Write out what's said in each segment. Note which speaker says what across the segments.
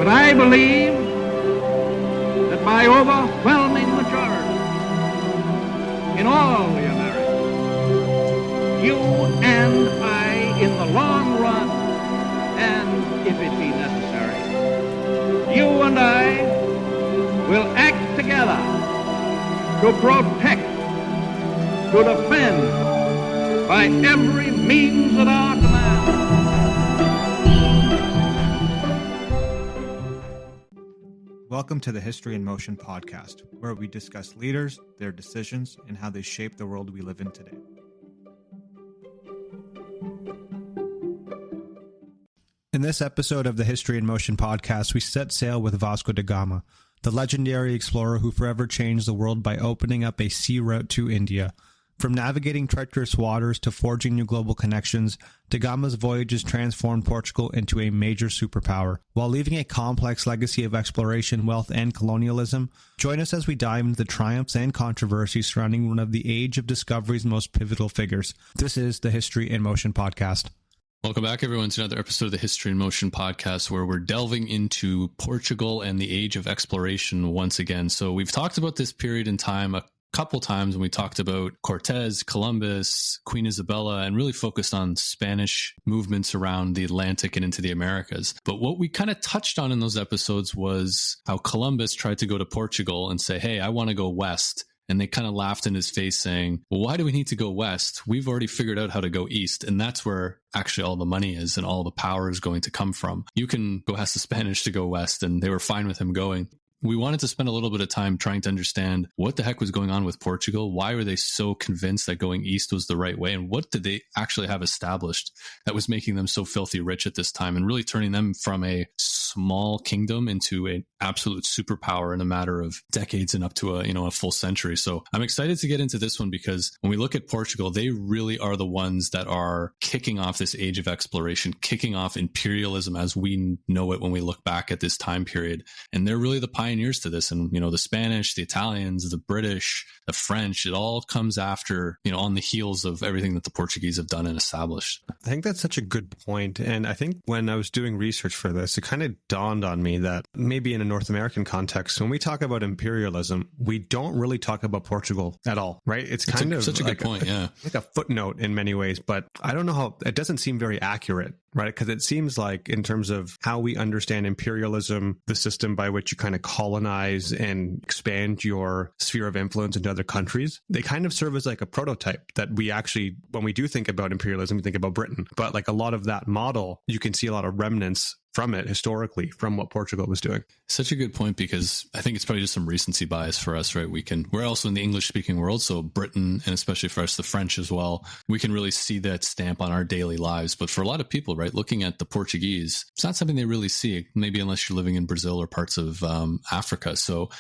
Speaker 1: But I believe that by overwhelming majority in all the Americas, you and I, in the long run, and if it be necessary, you and I will act together to protect, to defend, by every means at our command.
Speaker 2: Welcome to the History in Motion podcast, where we discuss leaders, their decisions, and how they shape the world we live in today. In this episode of the History in Motion podcast, we set sail with Vasco da Gama, the legendary explorer who forever changed the world by opening up a sea route to India. From navigating treacherous waters to forging new global connections, da Gama's voyages transformed Portugal into a major superpower, while leaving a complex legacy of exploration, wealth, and colonialism. Join us as we dive into the triumphs and controversies surrounding one of the Age of Discovery's most pivotal figures. This is the History in Motion podcast.
Speaker 3: Welcome back, everyone, to another episode of the History in Motion podcast, where we're delving into Portugal and the Age of Exploration once again. So we've talked about this period in time a couple times when we talked about Cortez, Columbus, Queen Isabella, and really focused on Spanish movements around the Atlantic and into the Americas. But what we kind of touched on in those episodes was how Columbus tried to go to Portugal and say, hey, I want to go west. And they kind of laughed in his face saying, well, why do we need to go west? We've already figured out how to go east. And that's where actually all the money is and all the power is going to come from. You can go ask the Spanish to go west, and they were fine with him going. We wanted to spend a little bit of time trying to understand what the heck was going on with Portugal. Why were they so convinced that going east was the right way? And what did they actually have established that was making them so filthy rich at this time and really turning them from a small kingdom into an absolute superpower in a matter of decades and up to a full century. So I'm excited to get into this one because when we look at Portugal, they really are the ones that are kicking off this age of exploration, kicking off imperialism as we know it when we look back at this time period. And they're really the pioneers to this. And, the Spanish, the Italians, the British, the French, it all comes after, on the heels of everything that the Portuguese have done and established.
Speaker 4: I think that's such a good point. And I think when I was doing research for this, it kind of dawned on me that maybe in a North American context, when we talk about imperialism, we don't really talk about Portugal at all, right? It's kind of
Speaker 3: such a good point, yeah.
Speaker 4: Like a footnote in many ways, but I don't know how, it doesn't seem very accurate, right? Because it seems like in terms of how we understand imperialism, the system by which you kind of colonize and expand your sphere of influence into other countries, they kind of serve as like a prototype that we actually, when we do think about imperialism, we think about Britain. But like a lot of that model, you can see a lot of remnants from it historically, from what Portugal was doing.
Speaker 3: Such a good point, because I think it's probably just some recency bias for us, right? We're also in the English speaking world, so Britain, and especially for us, the French as well, we can really see that stamp on our daily lives. But for a lot of people, right, looking at the Portuguese, it's not something they really see, maybe unless you're living in Brazil or parts of Africa. So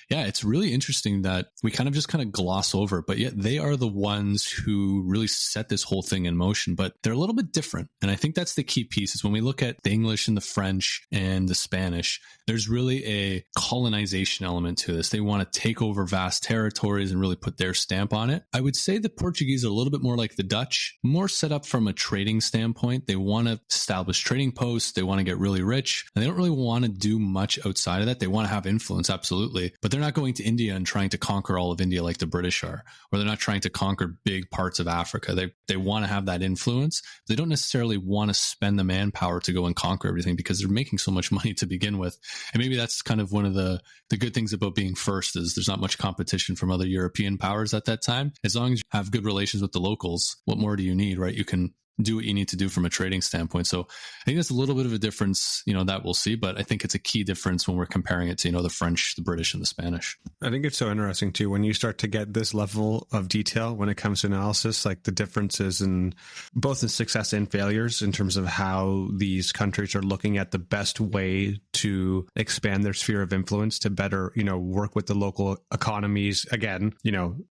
Speaker 3: yeah, it's really interesting that we kind of gloss over, but yet they are the ones who really set this whole thing in motion, but they're a little bit different. And I think that's the key piece is when we look at the English and the French and the Spanish, there's really a colonization element to this. They want to take over vast territories and really put their stamp on it. I would say the Portuguese are a little bit more like the Dutch, more set up from a trading standpoint. They want to establish trading posts. They want to get really rich, and they don't really want to do much outside of that. They want to have influence, absolutely, but they're not going to India and trying to conquer all of India like the British are, or they're not trying to conquer big parts of Africa. They want to have that influence. They don't necessarily want to spend the manpower to go and conquer everything because they're making so much money to begin with. And maybe that's kind of one of the good things about being first is there's not much competition from other European powers at that time. As long as you have good relations with the locals, what more do you need, right? You can do what you need to do from a trading standpoint. So I think that's a little bit of a difference, that we'll see, but I think it's a key difference when we're comparing it to, the French, the British, and the Spanish.
Speaker 4: I think it's so interesting too, when you start to get this level of detail when it comes to analysis, like the differences in both the success and failures in terms of how these countries are looking at the best way to expand their sphere of influence to better, work with the local economies. Again,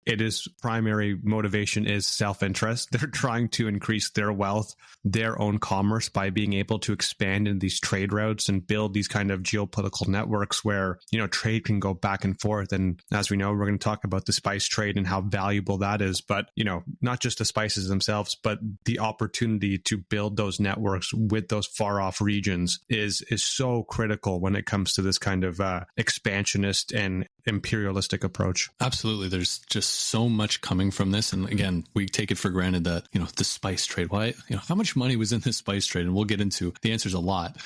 Speaker 4: it is primary motivation is self-interest. They're trying to increase their wealth, their own commerce by being able to expand in these trade routes and build these kind of geopolitical networks where, trade can go back and forth. And as we know, we're going to talk about the spice trade and how valuable that is. But, not just the spices themselves, but the opportunity to build those networks with those far off regions is so critical when it comes to this kind of expansionist and imperialistic approach.
Speaker 3: Absolutely. There's just so much coming from this. And again, we take it for granted that, the spice trade, why, how much money was in this spice trade? And we'll get into the answer is a lot.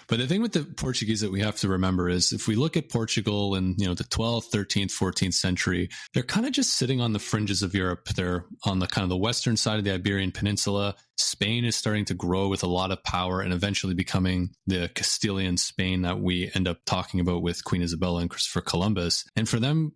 Speaker 3: But the thing with the Portuguese that we have to remember is if we look at Portugal in, the 12th, 13th, 14th century, they're kind of just sitting on the fringes of Europe. They're on the kind of the western side of the Iberian Peninsula. Spain is starting to grow with a lot of power and eventually becoming the Castilian Spain that we end up talking about with Queen Isabella and Christopher Columbus. And for them,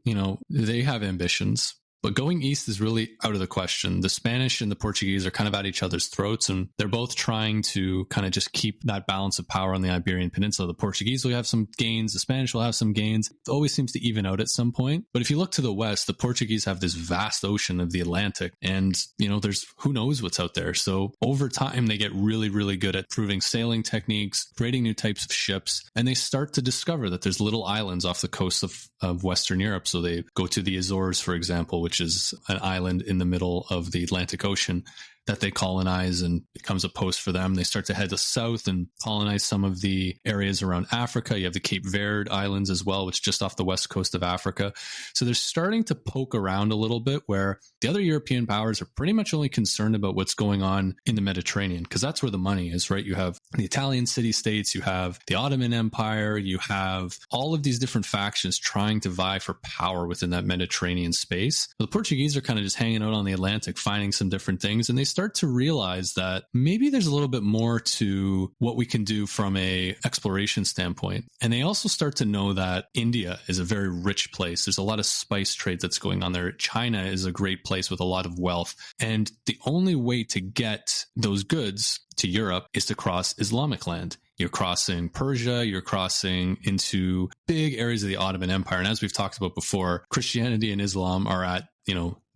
Speaker 3: they have ambitions. But going east is really out of the question. The Spanish and the Portuguese are kind of at each other's throats, and they're both trying to kind of just keep that balance of power on the Iberian Peninsula. The Portuguese will have some gains. The Spanish will have some gains. It always seems to even out at some point. But if you look to the west, the Portuguese have this vast ocean of the Atlantic, and, there's who knows what's out there. So over time, they get really, really good at proving sailing techniques, creating new types of ships, and they start to discover that there's little islands off the coast of Western Europe. So they go to the Azores, for example, which is an island in the middle of the Atlantic Ocean that they colonize and becomes a post for them. They start to head to south and colonize some of the areas around Africa. You have the Cape Verde Islands as well, which is just off the west coast of Africa. So they're starting to poke around a little bit where the other European powers are pretty much only concerned about what's going on in the Mediterranean, because that's where the money is, right? You have the Italian city-states, you have the Ottoman Empire, you have all of these different factions trying to vie for power within that Mediterranean space. The Portuguese are kind of just hanging out on the Atlantic, finding some different things, and they start to realize that maybe there's a little bit more to what we can do from a exploration standpoint. And they also start to know that India is a very rich place. There's a lot of spice trade that's going on there. China is a great place with a lot of wealth. And the only way to get those goods to Europe is to cross Islamic land. You're crossing Persia, you're crossing into big areas of the Ottoman Empire. And as we've talked about before, Christianity and Islam are at,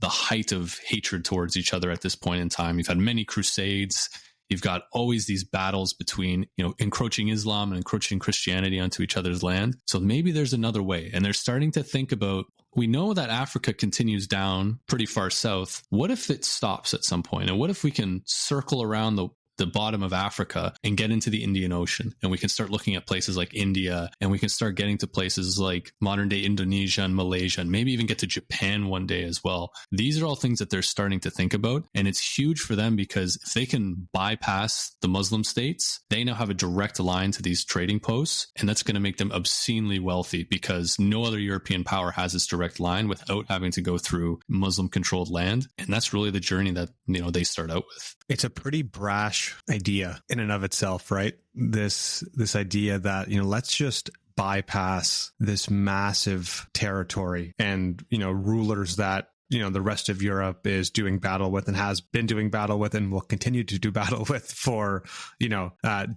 Speaker 3: the height of hatred towards each other at this point in time. You've had many crusades. You've got always these battles between, encroaching Islam and encroaching Christianity onto each other's land. So maybe there's another way. And they're starting to think about, we know that Africa continues down pretty far south. What if it stops at some point? And what if we can circle around the bottom of Africa and get into the Indian Ocean, and we can start looking at places like India, and we can start getting to places like modern day Indonesia and Malaysia, and maybe even get to Japan one day as well. These are all things that they're starting to think about, and it's huge for them because if they can bypass the Muslim states, they now have a direct line to these trading posts, and that's going to make them obscenely wealthy because no other European power has this direct line without having to go through Muslim controlled land. And that's really the journey that, they start out with.
Speaker 4: It's a pretty brash idea in and of itself, right? This idea that, let's just bypass this massive territory and, rulers that, the rest of Europe is doing battle with and has been doing battle with and will continue to do battle with for,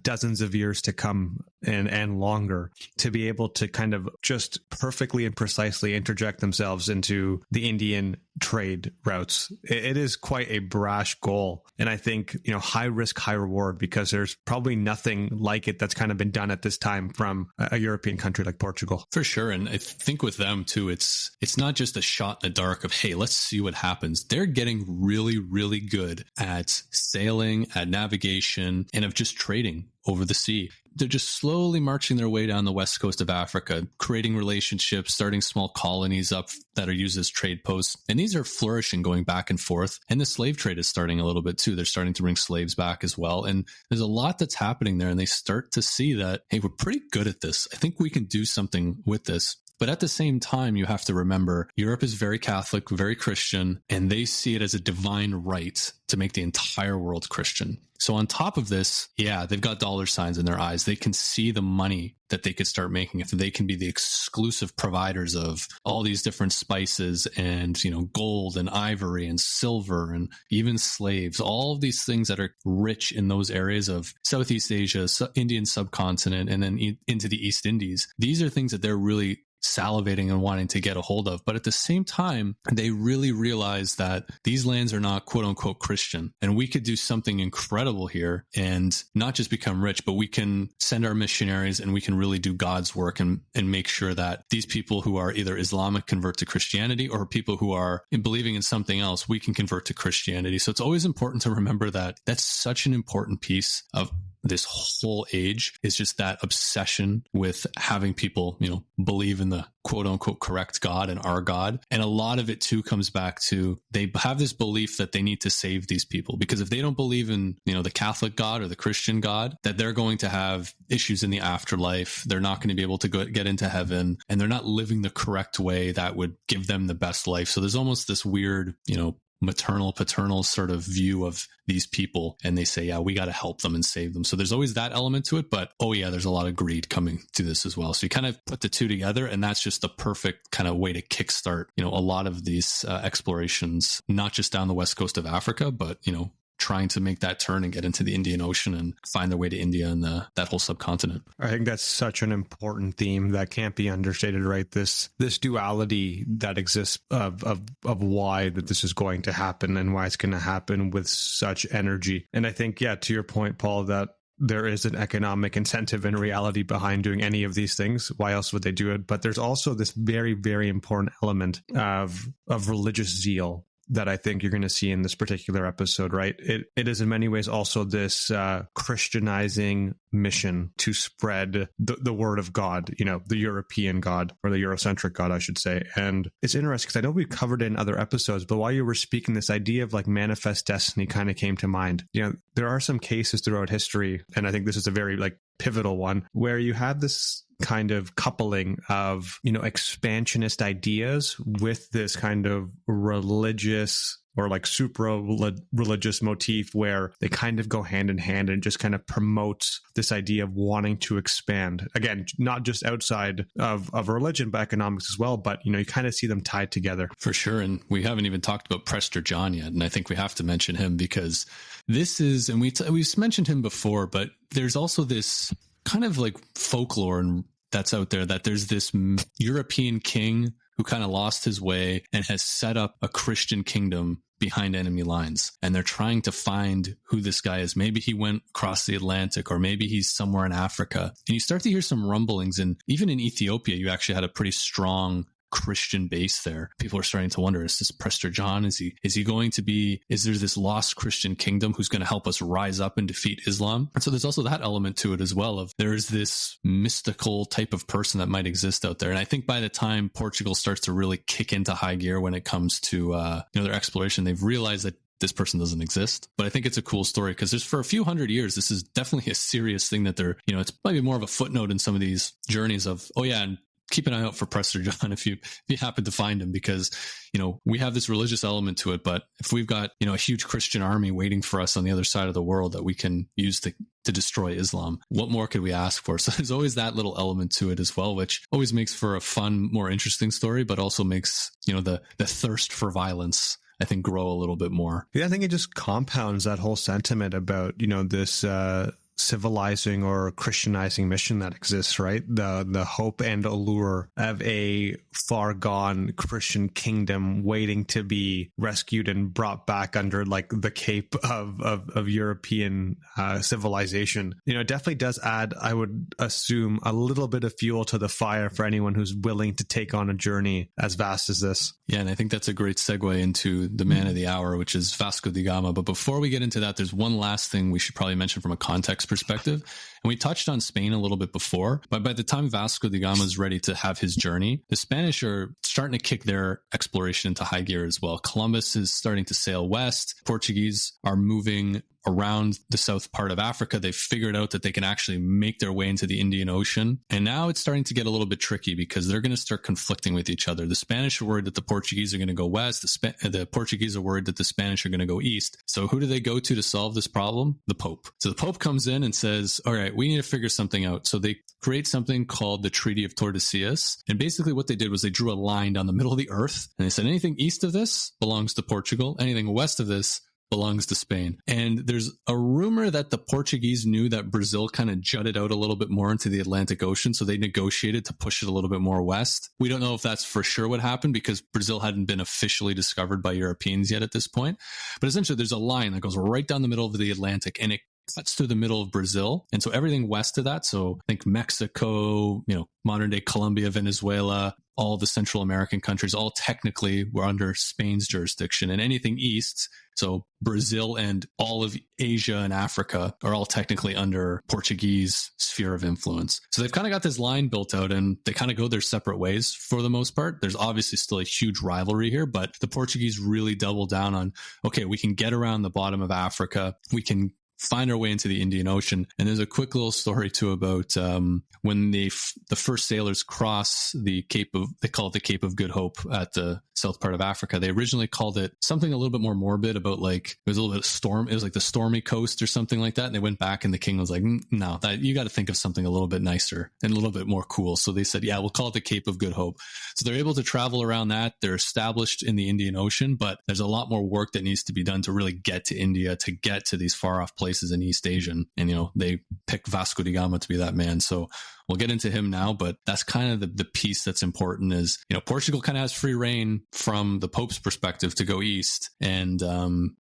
Speaker 4: dozens of years to come and longer, to be able to kind of just perfectly and precisely interject themselves into the Indian trade routes. It is quite a brash goal. And I think, high risk, high reward, because there's probably nothing like it that's kind of been done at this time from a European country like Portugal.
Speaker 3: For sure. And I think with them too, it's not just a shot in the dark of, hey, let's see what happens. They're getting really, really good at sailing, at navigation, and of just trading over the sea. They're just slowly marching their way down the west coast of Africa, creating relationships, starting small colonies up that are used as trade posts. And these are flourishing, going back and forth. And the slave trade is starting a little bit too. They're starting to bring slaves back as well. And there's a lot that's happening there. And they start to see that, hey, we're pretty good at this. I think we can do something with this. But at the same time, you have to remember Europe is very Catholic, very Christian, and they see it as a divine right to make the entire world Christian. So on top of this, they've got dollar signs in their eyes. They can see the money that they could start making if they can be the exclusive providers of all these different spices and, gold and ivory and silver and even slaves, all of these things that are rich in those areas of Southeast Asia, Indian subcontinent, and then into the East Indies. These are things that they're really salivating and wanting to get a hold of. But at the same time, they really realize that these lands are not quote unquote Christian, and we could do something incredible here and not just become rich, but we can send our missionaries and we can really do God's work and make sure that these people who are either Islamic convert to Christianity, or people who are believing in something else, we can convert to Christianity. So it's always important to remember that that's such an important piece of this whole age, is just that obsession with having people, believe in the quote unquote correct God and our God. And a lot of it too comes back to, they have this belief that they need to save these people, because if they don't believe in, the Catholic God or the Christian God, that they're going to have issues in the afterlife. They're not going to be able to get into heaven, and they're not living the correct way that would give them the best life. So there's almost this weird, maternal, paternal sort of view of these people. And they say, yeah, we got to help them and save them. So there's always that element to it. But, there's a lot of greed coming to this as well. So you kind of put the two together, and that's just the perfect kind of way to kickstart, a lot of these explorations, not just down the west coast of Africa, but, trying to make that turn and get into the Indian Ocean and find their way to India and that whole subcontinent.
Speaker 4: I think that's such an important theme that can't be understated, right? This duality that exists of why that this is going to happen and why it's going to happen with such energy. And I think, to your point, Paul, that there is an economic incentive and reality behind doing any of these things. Why else would they do it? But there's also this very, very important element of religious zeal that I think you're going to see in this particular episode, right? It is in many ways also this Christianizing mission to spread the word of God, the European God, or the Eurocentric God, I should say. And it's interesting because I know we've covered it in other episodes, but while you were speaking, this idea of like manifest destiny kind of came to mind. There are some cases throughout history, and I think this is a very pivotal one, where you have this kind of coupling of, expansionist ideas with this kind of religious or supra-religious motif, where they kind of go hand in hand and just kind of promotes this idea of wanting to expand. Again, not just outside of religion, but economics as well. But, you kind of see them tied together.
Speaker 3: For sure. And we haven't even talked about Prester John yet. And I think we have to mention him, because this is, and we've mentioned him before, but there's also this kind of folklore and that's out there, that there's this European king who kind of lost his way and has set up a Christian kingdom behind enemy lines. And they're trying to find who this guy is. Maybe he went across the Atlantic, or maybe he's somewhere in Africa. And you start to hear some rumblings. And even in Ethiopia, you actually had a pretty strong Christian base there. People are starting to wonder, is this Prester John? Is he going to be, is there this lost Christian kingdom who's going to help us rise up and defeat Islam? And so there's also that element to it as well, of there is this mystical type of person that might exist out there. And I think by the time Portugal starts to really kick into high gear when it comes to their exploration, they've realized that this person doesn't exist. But I think it's a cool story, because there's, for a few hundred years, this is definitely a serious thing that they're, it's maybe more of a footnote in some of these journeys of, and keep an eye out for Prester John if you happen to find him, because, we have this religious element to it. But if we've got, a huge Christian army waiting for us on the other side of the world that we can use to destroy Islam, what more could we ask for? So there's always that little element to it as well, which always makes for a fun, more interesting story, but also makes, the thirst for violence, I think, grow a little bit more.
Speaker 4: Yeah, I think it just compounds that whole sentiment about, this civilizing or Christianizing mission that exists, right? The hope and allure of a far gone Christian kingdom waiting to be rescued and brought back under the cape of European civilization. It definitely does add, I would assume, a little bit of fuel to the fire for anyone who's willing to take on a journey as vast as this.
Speaker 3: Yeah, and I think that's a great segue into the man of the hour, which is Vasco da Gama. But before we get into that, there's one last thing we should probably mention from a context perspective. And we touched on Spain a little bit before, but by the time Vasco da Gama is ready to have his journey, the Spanish are starting to kick their exploration into high gear as well. Columbus is starting to sail west. Portuguese are moving around the south part of Africa. They've figured out that they can actually make their way into the Indian Ocean. And now it's starting to get a little bit tricky, because they're going to start conflicting with each other. The Spanish are worried that the Portuguese are going to go west. The Portuguese are worried that the Spanish are going to go east. So who do they go to solve this problem? The Pope. So the Pope comes in and says, all right, we need to figure something out. So they create something called the Treaty of Tordesillas. And basically what they did was they drew a line down the middle of the earth, and they said anything east of this belongs to Portugal. Anything west of this belongs to Spain. And there's a rumor that the Portuguese knew that Brazil kind of jutted out a little bit more into the Atlantic Ocean, so they negotiated to push it a little bit more west. We don't know if that's for sure what happened because Brazil hadn't been officially discovered by Europeans yet at this point. But essentially, there's a line that goes right down the middle of the Atlantic, and it cuts through the middle of Brazil. And so everything west of that, so I think Mexico, modern day Colombia, Venezuela, all the Central American countries, all technically were under Spain's jurisdiction. And anything east, so Brazil and all of Asia and Africa, are all technically under Portuguese sphere of influence. So they've kind of got this line built out and they kind of go their separate ways for the most part. There's obviously still a huge rivalry here, but the Portuguese really double down on, okay, we can get around the bottom of Africa. We can find our way into the Indian Ocean. And there's a quick little story too about when the first sailors cross they call it the Cape of Good Hope at the south part of Africa. They originally called it something a little bit more morbid about like, it was a little bit of storm. It was like the stormy coast or something like that. And they went back and the king was like, no, that you got to think of something a little bit nicer and a little bit more cool. So they said, yeah, we'll call it the Cape of Good Hope. So they're able to travel around that. They're established in the Indian Ocean, but there's a lot more work that needs to be done to really get to India, to get to these far off places in East Asia. And, they picked Vasco da Gama to be that man. So we'll get into him now, but that's kind of the piece that's important is, Portugal kind of has free reign from the Pope's perspective to go east. And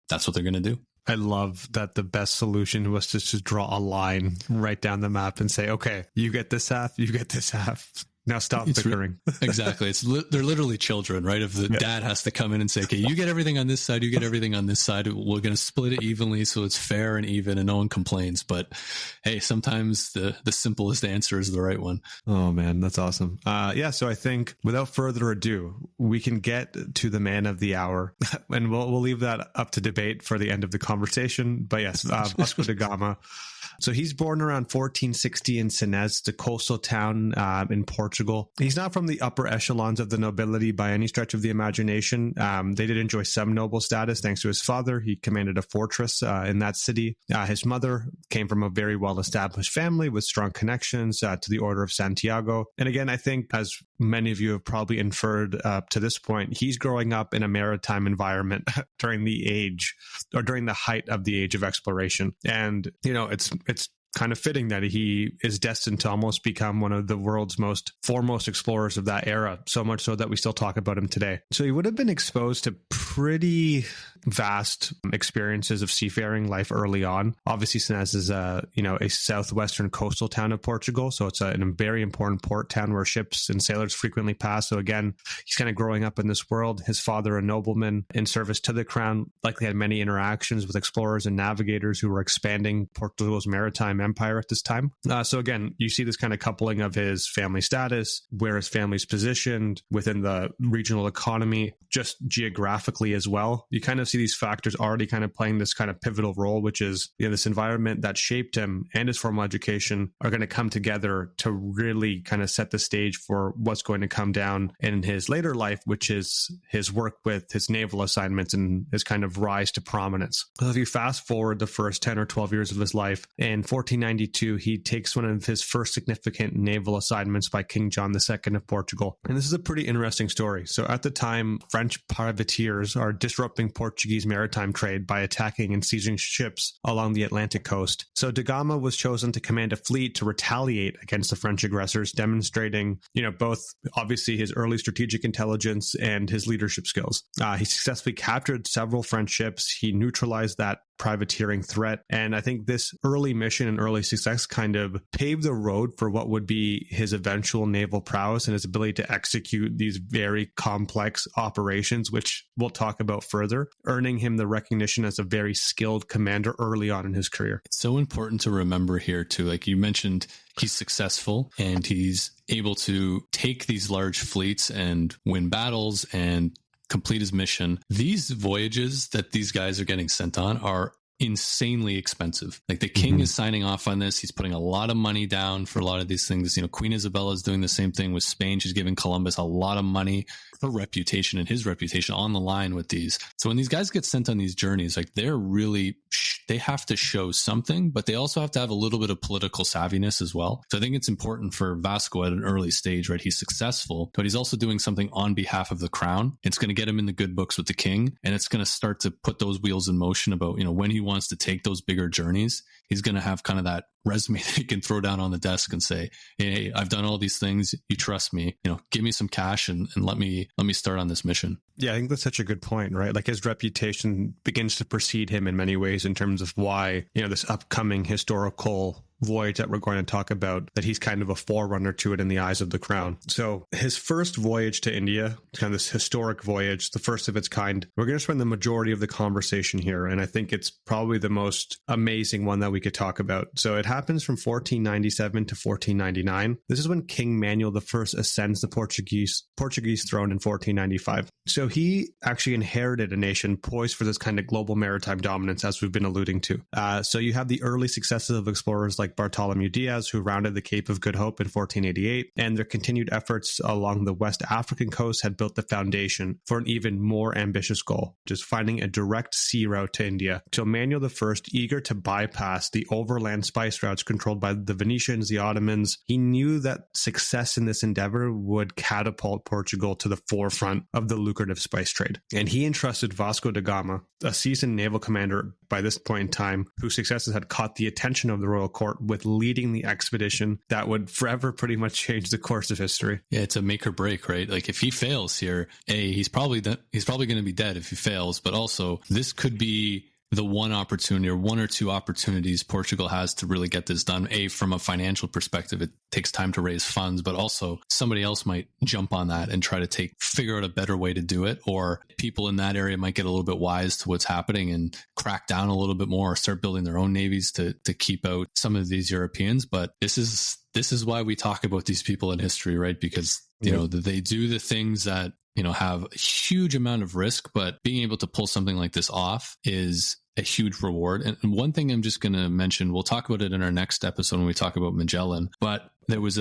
Speaker 3: that's what they're going to do.
Speaker 4: I love that the best solution was to just draw a line right down the map and say, okay, you get this half, you get this half. Now stop bickering.
Speaker 3: Exactly. They're literally children, right? If the dad has to come in and say, okay, you get everything on this side, you get everything on this side. We're going to split it evenly so it's fair and even and no one complains. But hey, sometimes the simplest answer is the right one.
Speaker 4: Oh man, that's awesome. So I think without further ado, we can get to the man of the hour and we'll leave that up to debate for the end of the conversation. But yes, Vasco da Gama. So he's born around 1460 in Sines, the coastal town in Portugal. He's not from the upper echelons of the nobility by any stretch of the imagination. They did enjoy some noble status thanks to his father. He commanded a fortress in that city. His mother came from a very well-established family with strong connections to the Order of Santiago. And again, I think, as many of you have probably inferred to this point, he's growing up in a maritime environment during the height of the age of exploration. And, it's kind of fitting that he is destined to almost become one of the world's foremost explorers of that era, so much so that we still talk about him today. So he would have been exposed to pretty vast experiences of seafaring life early on. Obviously, Sines is a southwestern coastal town of Portugal, so it's a very important port town where ships and sailors frequently pass. So again, he's kind of growing up in this world. His father, a nobleman in service to the crown, likely had many interactions with explorers and navigators who were expanding Portugal's maritime empire at this time. So again, you see this kind of coupling of his family status, where his family's positioned within the regional economy, just geographically as well. You kind of see these factors already kind of playing this kind of pivotal role, which is this environment that shaped him and his formal education are going to come together to really kind of set the stage for what's going to come down in his later life, which is his work with his naval assignments and his kind of rise to prominence. So if you fast forward the first 10 or 12 years of his life, in 1492, he takes one of his first significant naval assignments by King John II of Portugal. And this is a pretty interesting story. So at the time, French privateers are disrupting Portuguese maritime trade by attacking and seizing ships along the Atlantic coast. So da Gama was chosen to command a fleet to retaliate against the French aggressors, demonstrating, both obviously his early strategic intelligence and his leadership skills. He successfully captured several French ships. He neutralized that privateering threat. And I think this early mission and early success kind of paved the road for what would be his eventual naval prowess and his ability to execute these very complex operations, which we'll talk about further, earning him the recognition as a very skilled commander early on in his career.
Speaker 3: It's so important to remember here too, like you mentioned, he's successful and he's able to take these large fleets and win battles and complete his mission. These voyages that these guys are getting sent on are insanely expensive. Like the king is signing off on this. He's putting a lot of money down for a lot of these things. You know, Queen Isabella is doing the same thing with Spain. She's giving Columbus a lot of money, her reputation and his reputation on the line with these. So when these guys get sent on these journeys, like they're really, they have to show something, but they also have to have a little bit of political savviness as well. So I think it's important for Vasco at an early stage, right? He's successful, but he's also doing something on behalf of the crown. It's going to get him in the good books with the king, and it's going to start to put those wheels in motion about, you know, when he wants to take those bigger journeys, he's going to have kind of that resume that he can throw down on the desk and say, hey, I've done all these things. You trust me, you know, give me some cash and let me start on this mission.
Speaker 4: Yeah, I think that's such a good point, right? Like his reputation begins to precede him in many ways in terms of why, you know, this upcoming historical voyage that we're going to talk about, that he's kind of a forerunner to it in the eyes of the crown. So his first voyage to India, kind of this historic voyage, the first of its kind, we're going to spend the majority of the conversation here. And I think it's probably the most amazing one that we could talk about. So it happens from 1497 to 1499. This is when King Manuel I ascends the Portuguese throne in 1495. So he actually inherited a nation poised for this kind of global maritime dominance, as we've been alluding to. So you have the early successes of explorers like Bartholomew Diaz, who rounded the Cape of Good Hope in 1488, and their continued efforts along the West African coast had built the foundation for an even more ambitious goal, just finding a direct sea route to India. So Manuel I, eager to bypass the overland spice routes controlled by the Venetians, the Ottomans, he knew that success in this endeavor would catapult Portugal to the forefront of the lucrative spice trade. And he entrusted Vasco da Gama, a seasoned naval commander by this point in time, whose successes had caught the attention of the royal court, with leading the expedition that would forever pretty much change the course of history.
Speaker 3: Yeah, it's a make or break, right? Like if he fails here, he's probably going to be dead if he fails, but also this could be the one opportunity or one or two opportunities Portugal has to really get this done. From a financial perspective, it takes time to raise funds, but also somebody else might jump on that and try to figure out a better way to do it. Or people in that area might get a little bit wise to what's happening and crack down a little bit more or start building their own navies to keep out some of these Europeans. But this is why we talk about these people in history, right? Because, you know, they do the things that, you know, have a huge amount of risk, but being able to pull something like this off is a huge reward. And one thing I'm just going to mention, we'll talk about it in our next episode when we talk about Magellan, but there was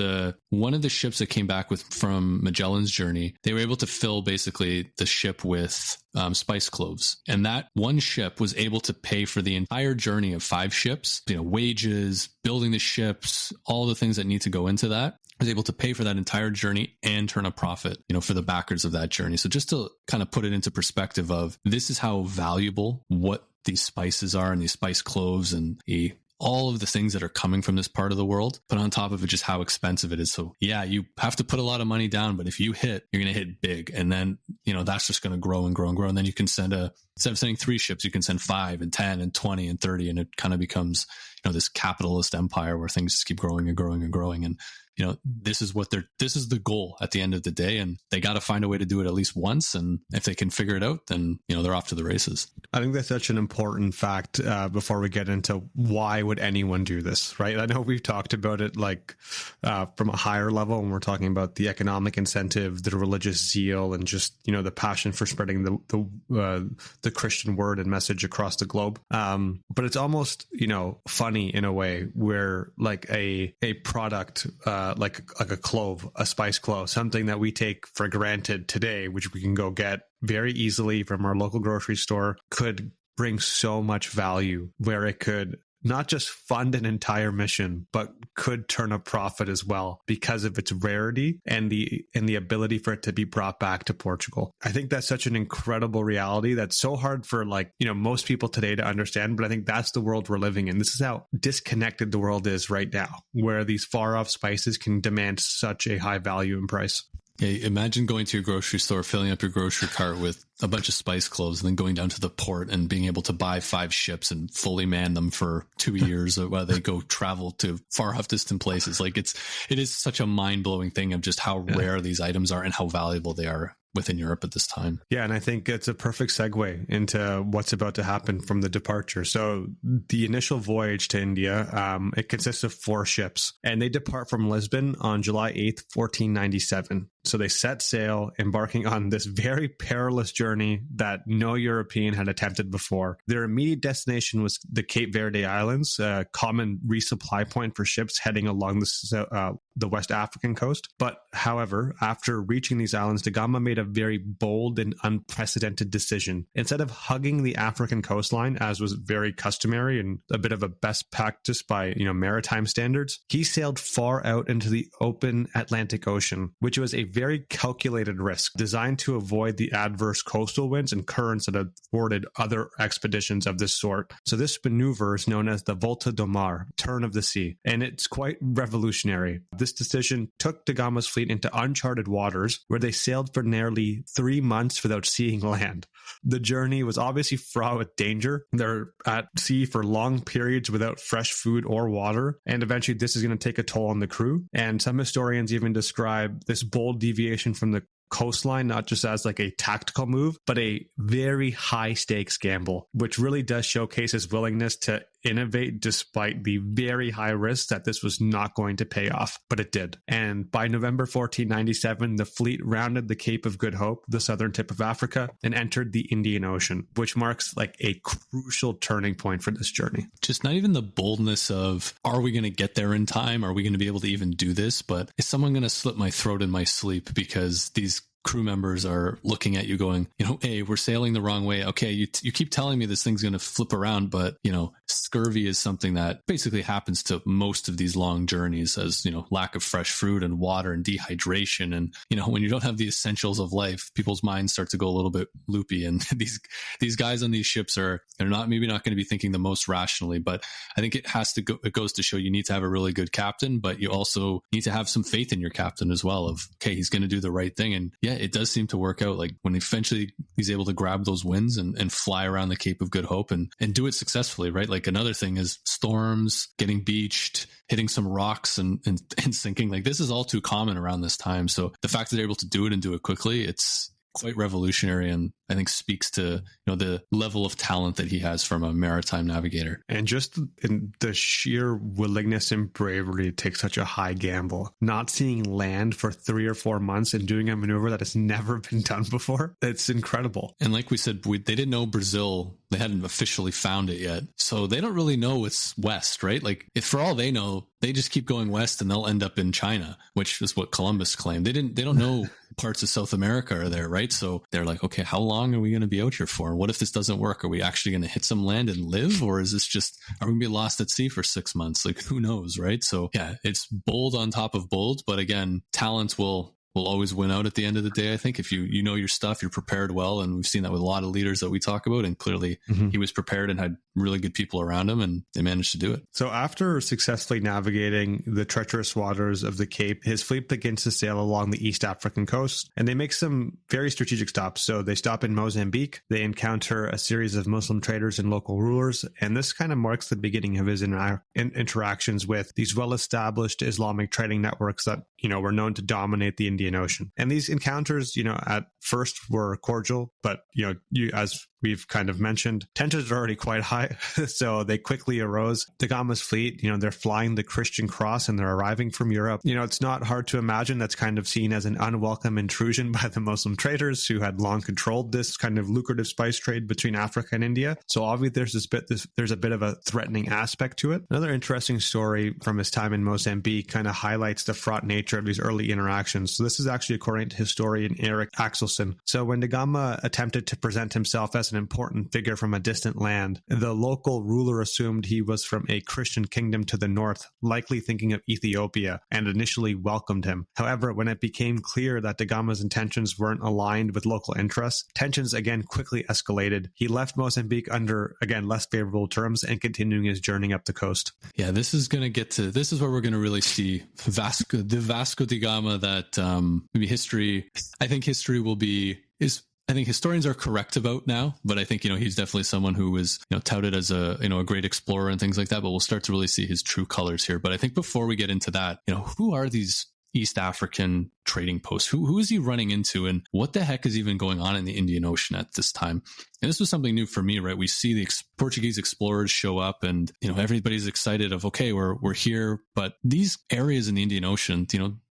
Speaker 3: one of the ships that came back from Magellan's journey. They were able to fill basically the ship with spice cloves. And that one ship was able to pay for the entire journey of 5 ships, you know, wages, building the ships, all the things that need to go into that. Was able to pay for that entire journey and turn a profit, you know, for the backers of that journey. So just to kind of put it into perspective of this is how valuable what these spices are and these spice cloves and all of the things that are coming from this part of the world, but on top of it, just how expensive it is. So yeah, you have to put a lot of money down, but if you hit, you're going to hit big. And then, you know, that's just going to grow and grow and grow. And then you can send instead of sending 3 ships, you can send 5 and 10 and 20 and 30. And it kind of becomes, you know, this capitalist empire where things just keep growing and growing and growing. And, you know, this is the goal at the end of the day. And they got to find a way to do it at least once. And if they can figure it out, then, you know, they're off to the races.
Speaker 4: I think that's such an important fact before we get into why would anyone do this, right? I know we've talked about it like from a higher level when we're talking about the economic incentive, the religious zeal, and just, you know, the passion for spreading the Christian word and message across the globe. But it's almost, you know, funny in a way where like a product like a clove, a spice clove, something that we take for granted today, which we can go get very easily from our local grocery store, could bring so much value where it could not just fund an entire mission, but could turn a profit as well because of its rarity and the ability for it to be brought back to Portugal. I think that's such an incredible reality that's so hard for, like, you know, most people today to understand, but I think that's the world we're living in. This is how disconnected the world is right now, where these far off spices can demand such a high value and price.
Speaker 3: Yeah, imagine going to your grocery store, filling up your grocery cart with a bunch of spice cloves, and then going down to the port and being able to buy 5 ships and fully man them for 2 years while they go travel to far off distant places. Like it is such a mind blowing thing of just how rare these items are and how valuable they are within Europe at this time.
Speaker 4: Yeah, and I think it's a perfect segue into what's about to happen from the departure. So the initial voyage to India, it consists of 4 ships, and they depart from Lisbon on July 8th, 1497. So they set sail, embarking on this very perilous journey that no European had attempted before. Their immediate destination was the Cape Verde Islands, a common resupply point for ships heading along the West African coast. But however, after reaching these islands, da Gama made a very bold and unprecedented decision. Instead of hugging the African coastline, as was very customary and a bit of a best practice by maritime standards, he sailed far out into the open Atlantic Ocean, which was a very calculated risk designed to avoid the adverse coastal winds and currents that had thwarted other expeditions of this sort. So this maneuver is known as the Volta do Mar, turn of the sea, and it's quite revolutionary. This decision took da Gama's fleet into uncharted waters, where they sailed for nearly 3 months without seeing land. The journey was obviously fraught with danger. They're at sea for long periods without fresh food or water, and eventually this is going to take a toll on the crew. And some historians even describe this bold deviation from the coastline not just as like a tactical move, but a very high stakes gamble, which really does showcase his willingness to innovate despite the very high risk that this was not going to pay off, but it did. And by November 1497, the fleet rounded the Cape of Good Hope, the southern tip of Africa, and entered the Indian Ocean, which marks like a crucial turning point for this journey.
Speaker 3: Just not even the boldness of, are we going to get there in time? Are we going to be able to even do this? But is someone going to slit my throat in my sleep because these crew members are looking at you going, hey, we're sailing the wrong way. Okay, you keep telling me this thing's going to flip around, but, scurvy is something that basically happens to most of these long journeys as, lack of fresh fruit and water and dehydration. And, when you don't have the essentials of life, people's minds start to go a little bit loopy. And these guys on these ships they're maybe not going to be thinking the most rationally, but I think it goes to show you need to have a really good captain, but you also need to have some faith in your captain as well of, okay, he's going to do the right thing. And yeah, it does seem to work out. Like when eventually he's able to grab those winds and fly around the Cape of Good Hope and do it successfully, right? Like another thing is storms, getting beached, hitting some rocks and sinking. Like this is all too common around this time. So the fact that they're able to do it and do it quickly, it's quite revolutionary, and I think speaks to the level of talent that he has from a maritime navigator.
Speaker 4: And just in the sheer willingness and bravery to take such a high gamble, not seeing land for 3 or 4 months and doing a maneuver that has never been done before. It's incredible.
Speaker 3: And like we said, they didn't know Brazil. They hadn't officially found it yet. So they don't really know it's west, right? Like if for all they know, they just keep going west and they'll end up in China, which is what Columbus claimed. They don't know parts of South America are there, right? So they're like, okay, how long are we going to be out here for? What if this doesn't work? Are we actually going to hit some land and live? Or is this just, are we going to be lost at sea for 6 months? Like who knows, right? So yeah, it's bold on top of bold, but again, talent will always win out at the end of the day. I think if you know your stuff, you're prepared well. And we've seen that with a lot of leaders that we talk about. And clearly he was prepared and had really good people around him, and they managed to do it.
Speaker 4: So after successfully navigating the treacherous waters of the Cape, his fleet begins to sail along the East African coast, and they make some very strategic stops. So they stop in Mozambique. They encounter a series of Muslim traders and local rulers. And this kind of marks the beginning of his interactions with these well-established Islamic trading networks that, were known to dominate the Indian Ocean. And these encounters, at first were cordial, but, as we've kind of mentioned, tensions are already quite high. So they quickly arose. Da Gama's fleet, they're flying the Christian cross and they're arriving from Europe. It's not hard to imagine that's kind of seen as an unwelcome intrusion by the Muslim traders who had long controlled this kind of lucrative spice trade between Africa and India. So obviously there's a bit of a threatening aspect to it. Another interesting story from his time in Mozambique kind of highlights the fraught nature of these early interactions. So this is actually according to historian Eric Axelson. So when da Gama attempted to present himself as an important figure from a distant land, the local ruler assumed he was from a Christian kingdom to the north, likely thinking of Ethiopia, and initially welcomed him. However, when it became clear that da Gama's intentions weren't aligned with local interests, tensions again quickly escalated. He left Mozambique under, again, less favorable terms and continuing his journey up the coast.
Speaker 3: Yeah, this is where we're going to really see Vasco da Gama that maybe history, I think historians are correct about now, but I think, he's definitely someone who was, touted as a great explorer and things like that, but we'll start to really see his true colors here. But I think before we get into that, who are these East African trading posts? Who is he running into, and what the heck is even going on in the Indian Ocean at this time? And this was something new for me, right? We see the Portuguese explorers show up and, everybody's excited of, okay, we're here, but these areas in the Indian Ocean,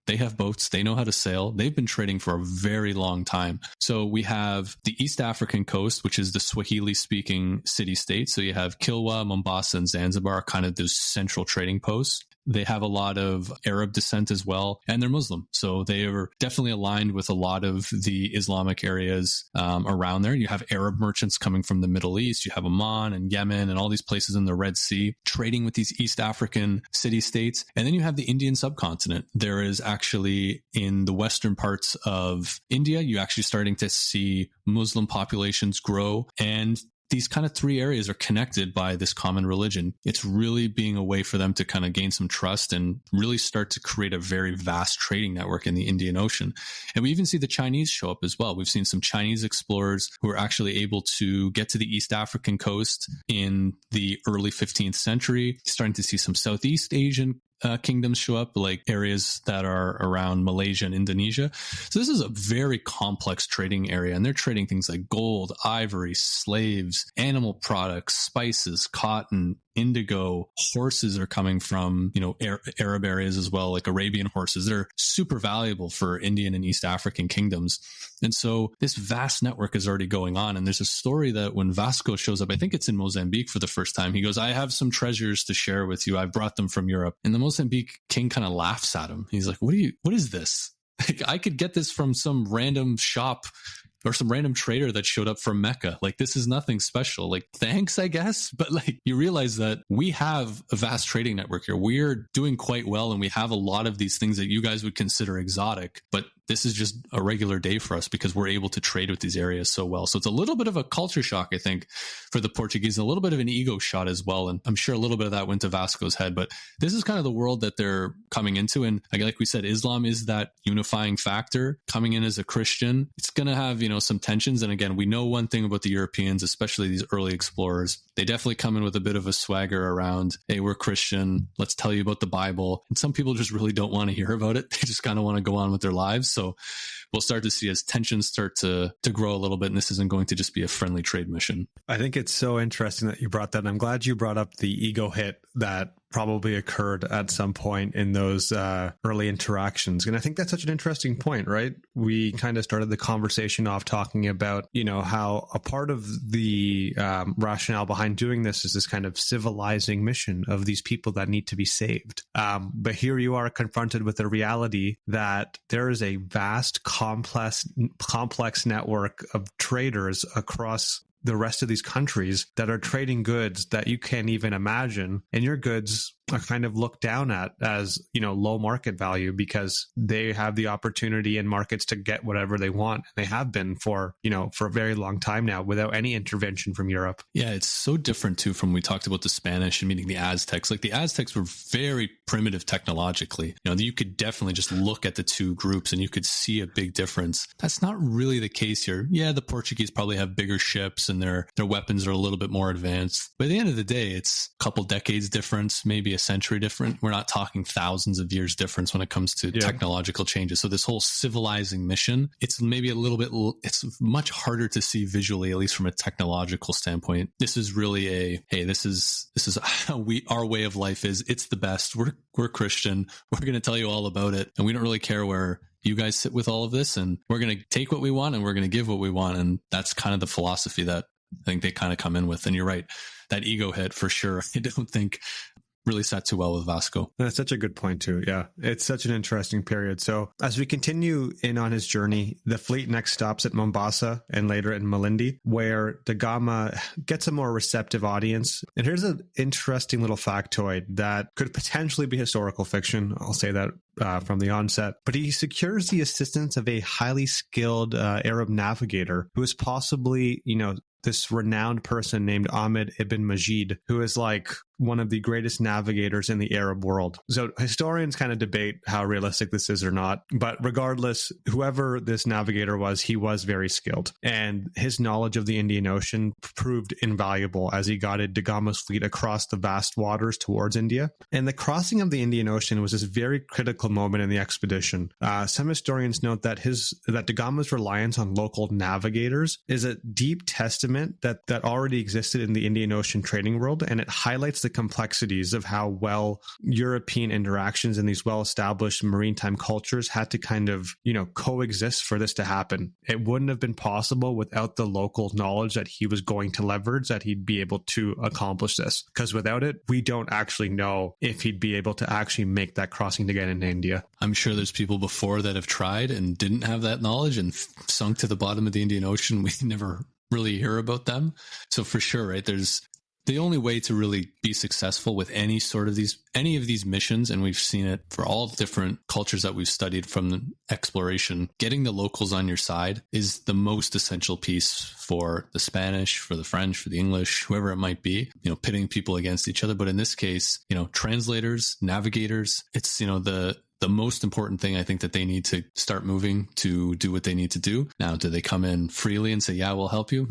Speaker 3: They have boats. They know how to sail. They've been trading for a very long time. So we have the East African coast, which is the Swahili-speaking city-states. So you have Kilwa, Mombasa, and Zanzibar, kind of those central trading posts. They have a lot of Arab descent as well, and they're Muslim. So they are definitely aligned with a lot of the Islamic areas around there. You have Arab merchants coming from the Middle East. You have Oman and Yemen and all these places in the Red Sea trading with these East African city-states. And then you have the Indian subcontinent. There is actually in the western parts of India, you're actually starting to see Muslim populations grow, and these kind of three areas are connected by this common religion. It's really being a way for them to kind of gain some trust and really start to create a very vast trading network in the Indian Ocean. And we even see the Chinese show up as well. We've seen some Chinese explorers who are actually able to get to the East African coast in the early 15th century, starting to see some Southeast Asian kingdoms show up, like areas that are around Malaysia and Indonesia. So this is a very complex trading area, and they're trading things like gold, ivory, slaves, animal products, spices, cotton, indigo. Horses are coming from, Arab areas as well, like Arabian horses. They're super valuable for Indian and East African kingdoms. And so this vast network is already going on. And there's a story that when Vasco shows up, I think it's in Mozambique for the first time, he goes, "I have some treasures to share with you. I've brought them from Europe." And the Mozambique king kind of laughs at him. He's like, what is this? Like, I could get this from some random shop or some random trader that showed up from Mecca. Like, this is nothing special. Like, thanks, I guess. But like, you realize that we have a vast trading network here. We're doing quite well, and we have a lot of these things that you guys would consider exotic, but this is just a regular day for us because we're able to trade with these areas so well. So it's a little bit of a culture shock, I think, for the Portuguese, and a little bit of an ego shot as well. And I'm sure a little bit of that went to Vasco's head, but this is kind of the world that they're coming into. And like we said, Islam is that unifying factor. Coming in as a Christian, it's going to have, some tensions. And again, we know one thing about the Europeans, especially these early explorers. They definitely come in with a bit of a swagger around, hey, we're Christian. Let's tell you about the Bible. And some people just really don't want to hear about it. They just kind of want to go on with their lives. So we'll start to see as tensions start to grow a little bit, and this isn't going to just be a friendly trade mission.
Speaker 4: I think it's so interesting that you brought that. I'm glad you brought up the ego hit that probably occurred at some point in those early interactions. And I think that's such an interesting point, right? We kind of started the conversation off talking about, how a part of the rationale behind doing this is this kind of civilizing mission of these people that need to be saved. But here you are confronted with the reality that there is a vast, complex network of traders across the rest of these countries that are trading goods that you can't even imagine. And your goods are kind of looked down at as, low market value because they have the opportunity in markets to get whatever they want. And they have been for a very long time now without any intervention from Europe.
Speaker 3: Yeah, it's so different too from we talked about the Spanish and meeting the Aztecs. Like the Aztecs were very primitive technologically. You could definitely just look at the two groups and you could see a big difference. That's not really the case here. Yeah, the Portuguese probably have bigger ships and their weapons are a little bit more advanced. But at the end of the day, it's a couple decades difference, maybe a century different. We're not talking thousands of years difference when it comes to technological changes. So this whole civilizing mission, it's maybe a little bit, it's much harder to see visually, at least from a technological standpoint. This is really this is how our way of life is. It's the best. We're Christian. We're going to tell you all about it. And we don't really care where you guys sit with all of this. And we're going to take what we want and we're going to give what we want. And that's kind of the philosophy that I think they kind of come in with. And you're right. That ego hit for sure. I don't think really sat too well with Vasco.
Speaker 4: That's such a good point too. Yeah. It's such an interesting period. So as we continue in on his journey, the fleet next stops at Mombasa and later in Malindi, where da Gama gets a more receptive audience. And here's an interesting little factoid that could potentially be historical fiction. I'll say that from the onset, but he secures the assistance of a highly skilled Arab navigator who is possibly, this renowned person named Ahmed ibn Majid, who is like one of the greatest navigators in the Arab world. So historians kind of debate how realistic this is or not. But regardless, whoever this navigator was, he was very skilled. And his knowledge of the Indian Ocean proved invaluable as he guided da Gama's fleet across the vast waters towards India. And the crossing of the Indian Ocean was this very critical moment in the expedition. Some historians note that da Gama's reliance on local navigators is a deep testament that already existed in the Indian Ocean trading world, and it highlights the the complexities of how well European interactions in these well-established maritime cultures had to kind of, coexist for this to happen. It wouldn't have been possible without the local knowledge that he was going to leverage, that he'd be able to accomplish this. Because without it, we don't actually know if he'd be able to actually make that crossing to get into India.
Speaker 3: I'm sure there's people before that have tried and didn't have that knowledge and sunk to the bottom of the Indian Ocean. We never really hear about them. So for sure, right, there's the only way to really be successful with any of these missions, and we've seen it for all different cultures that we've studied from the exploration, getting the locals on your side is the most essential piece for the Spanish, for the French, for the English, whoever it might be, pitting people against each other. But in this case, translators, navigators, it's, the most important thing I think that they need to start moving to do what they need to do. Now, do they come in freely and say, yeah, we'll help you?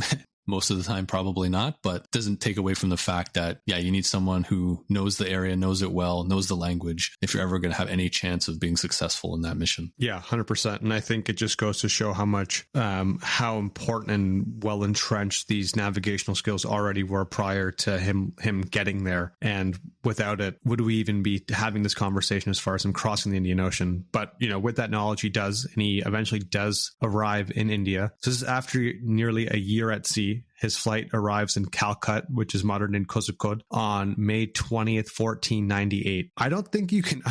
Speaker 3: Most of the time, probably not, but it doesn't take away from the fact that, yeah, you need someone who knows the area, knows it well, knows the language, if you're ever going to have any chance of being successful in that mission.
Speaker 4: Yeah, 100%. And I think it just goes to show how much, how important and well entrenched these navigational skills already were prior to him getting there. And without it, would we even be having this conversation as far as him crossing the Indian Ocean? But, with that knowledge, he does, and he eventually does arrive in India. So this is after nearly a year at sea. His flight arrives in Calicut, which is modern-day Kozhikode, on May 20th, 1498. I don't think you can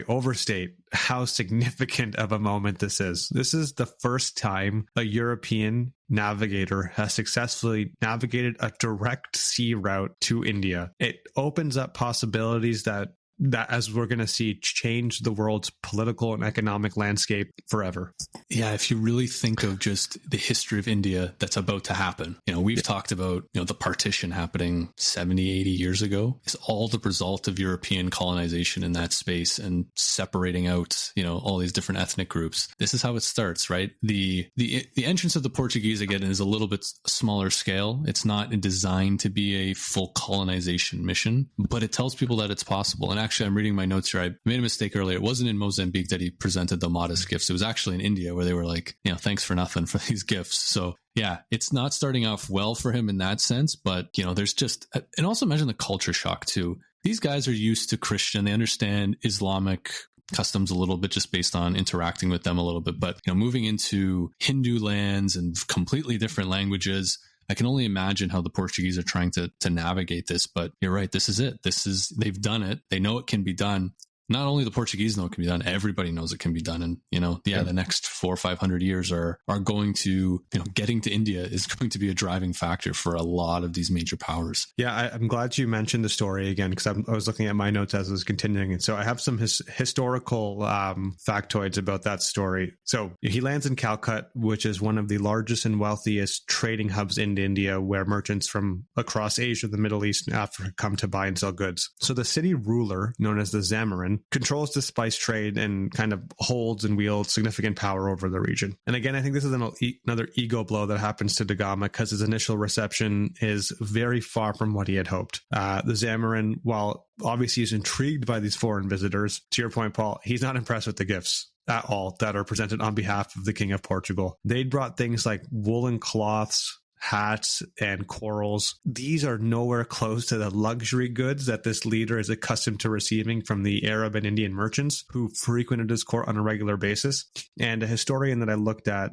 Speaker 4: overstate how significant of a moment this is. This is the first time a European navigator has successfully navigated a direct sea route to India. It opens up possibilities that, as we're going to see, change the world's political and economic landscape forever.
Speaker 3: Yeah, if you really think of just the history of India that's about to happen, we've talked about, the partition happening 70, 80 years ago is all the result of European colonization in that space and separating out, all these different ethnic groups. This is how it starts, right? The entrance of the Portuguese, again, is a little bit smaller scale. It's not designed to be a full colonization mission, but it tells people that it's possible. And actually, I'm reading my notes here. I made a mistake earlier. It wasn't in Mozambique that he presented the modest gifts. It was actually in India where they were like, thanks for nothing for these gifts. So yeah, it's not starting off well for him in that sense, but there's just, and also imagine the culture shock too. These guys are used to Christian. They understand Islamic customs a little bit just based on interacting with them a little bit, but moving into Hindu lands and completely different languages, I can only imagine how the Portuguese are trying to navigate this, but you're right. This is it. They've done it. They know it can be done. Not only the Portuguese know it can be done, everybody knows it can be done. And, the next 400 or 500 years are going to, getting to India is going to be a driving factor for a lot of these major powers.
Speaker 4: Yeah, I'm glad you mentioned the story again, because I was looking at my notes as I was continuing. And so I have some historical factoids about that story. So he lands in Calicut, which is one of the largest and wealthiest trading hubs in India, where merchants from across Asia, the Middle East, and Africa come to buy and sell goods. So the city ruler, known as the Zamarin, controls the spice trade and kind of holds and wields significant power over the region. And again, I think this is another ego blow that happens to da Gama, because his initial reception is very far from what he had hoped. The Zamarin, while obviously he's intrigued by these foreign visitors, to your point, Paul, he's not impressed with the gifts at all that are presented on behalf of the King of Portugal. They'd brought things like woolen cloths, hats, and corals. These are nowhere close to the luxury goods that this leader is accustomed to receiving from the Arab and Indian merchants who frequented his court on a regular basis. And a historian that I looked at,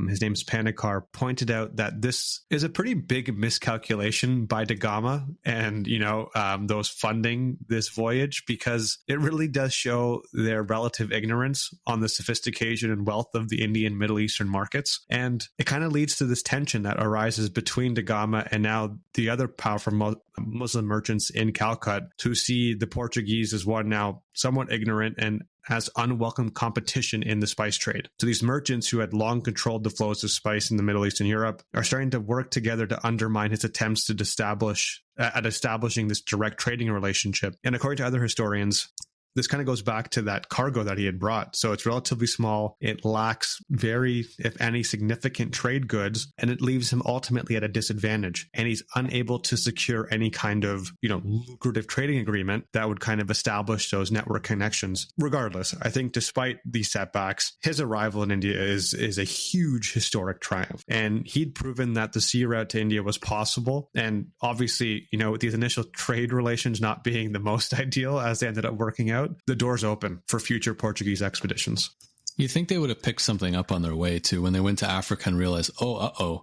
Speaker 4: his name's Panikar, pointed out that this is a pretty big miscalculation by da Gama and, those funding this voyage, because it really does show their relative ignorance on the sophistication and wealth of the Indian Middle Eastern markets. And it kind of leads to this tension that arises between da Gama and now the other powerful Muslim merchants in Calicut, who see the Portuguese as one now somewhat ignorant and as unwelcome competition in the spice trade. So these merchants who had long controlled the flows of spice in the Middle East and Europe are starting to work together to undermine his attempts to establishing this direct trading relationship. And according to other historians, this kind of goes back to that cargo that he had brought. So it's relatively small. It lacks very, if any, significant trade goods, and it leaves him ultimately at a disadvantage. And he's unable to secure any kind of, lucrative trading agreement that would kind of establish those network connections. Regardless, I think despite these setbacks, his arrival in India is a huge historic triumph. And he'd proven that the sea route to India was possible. And obviously, with these initial trade relations not being the most ideal as they ended up working out, the door's open for future Portuguese expeditions.
Speaker 3: You think they would have picked something up on their way too when they went to Africa and realized,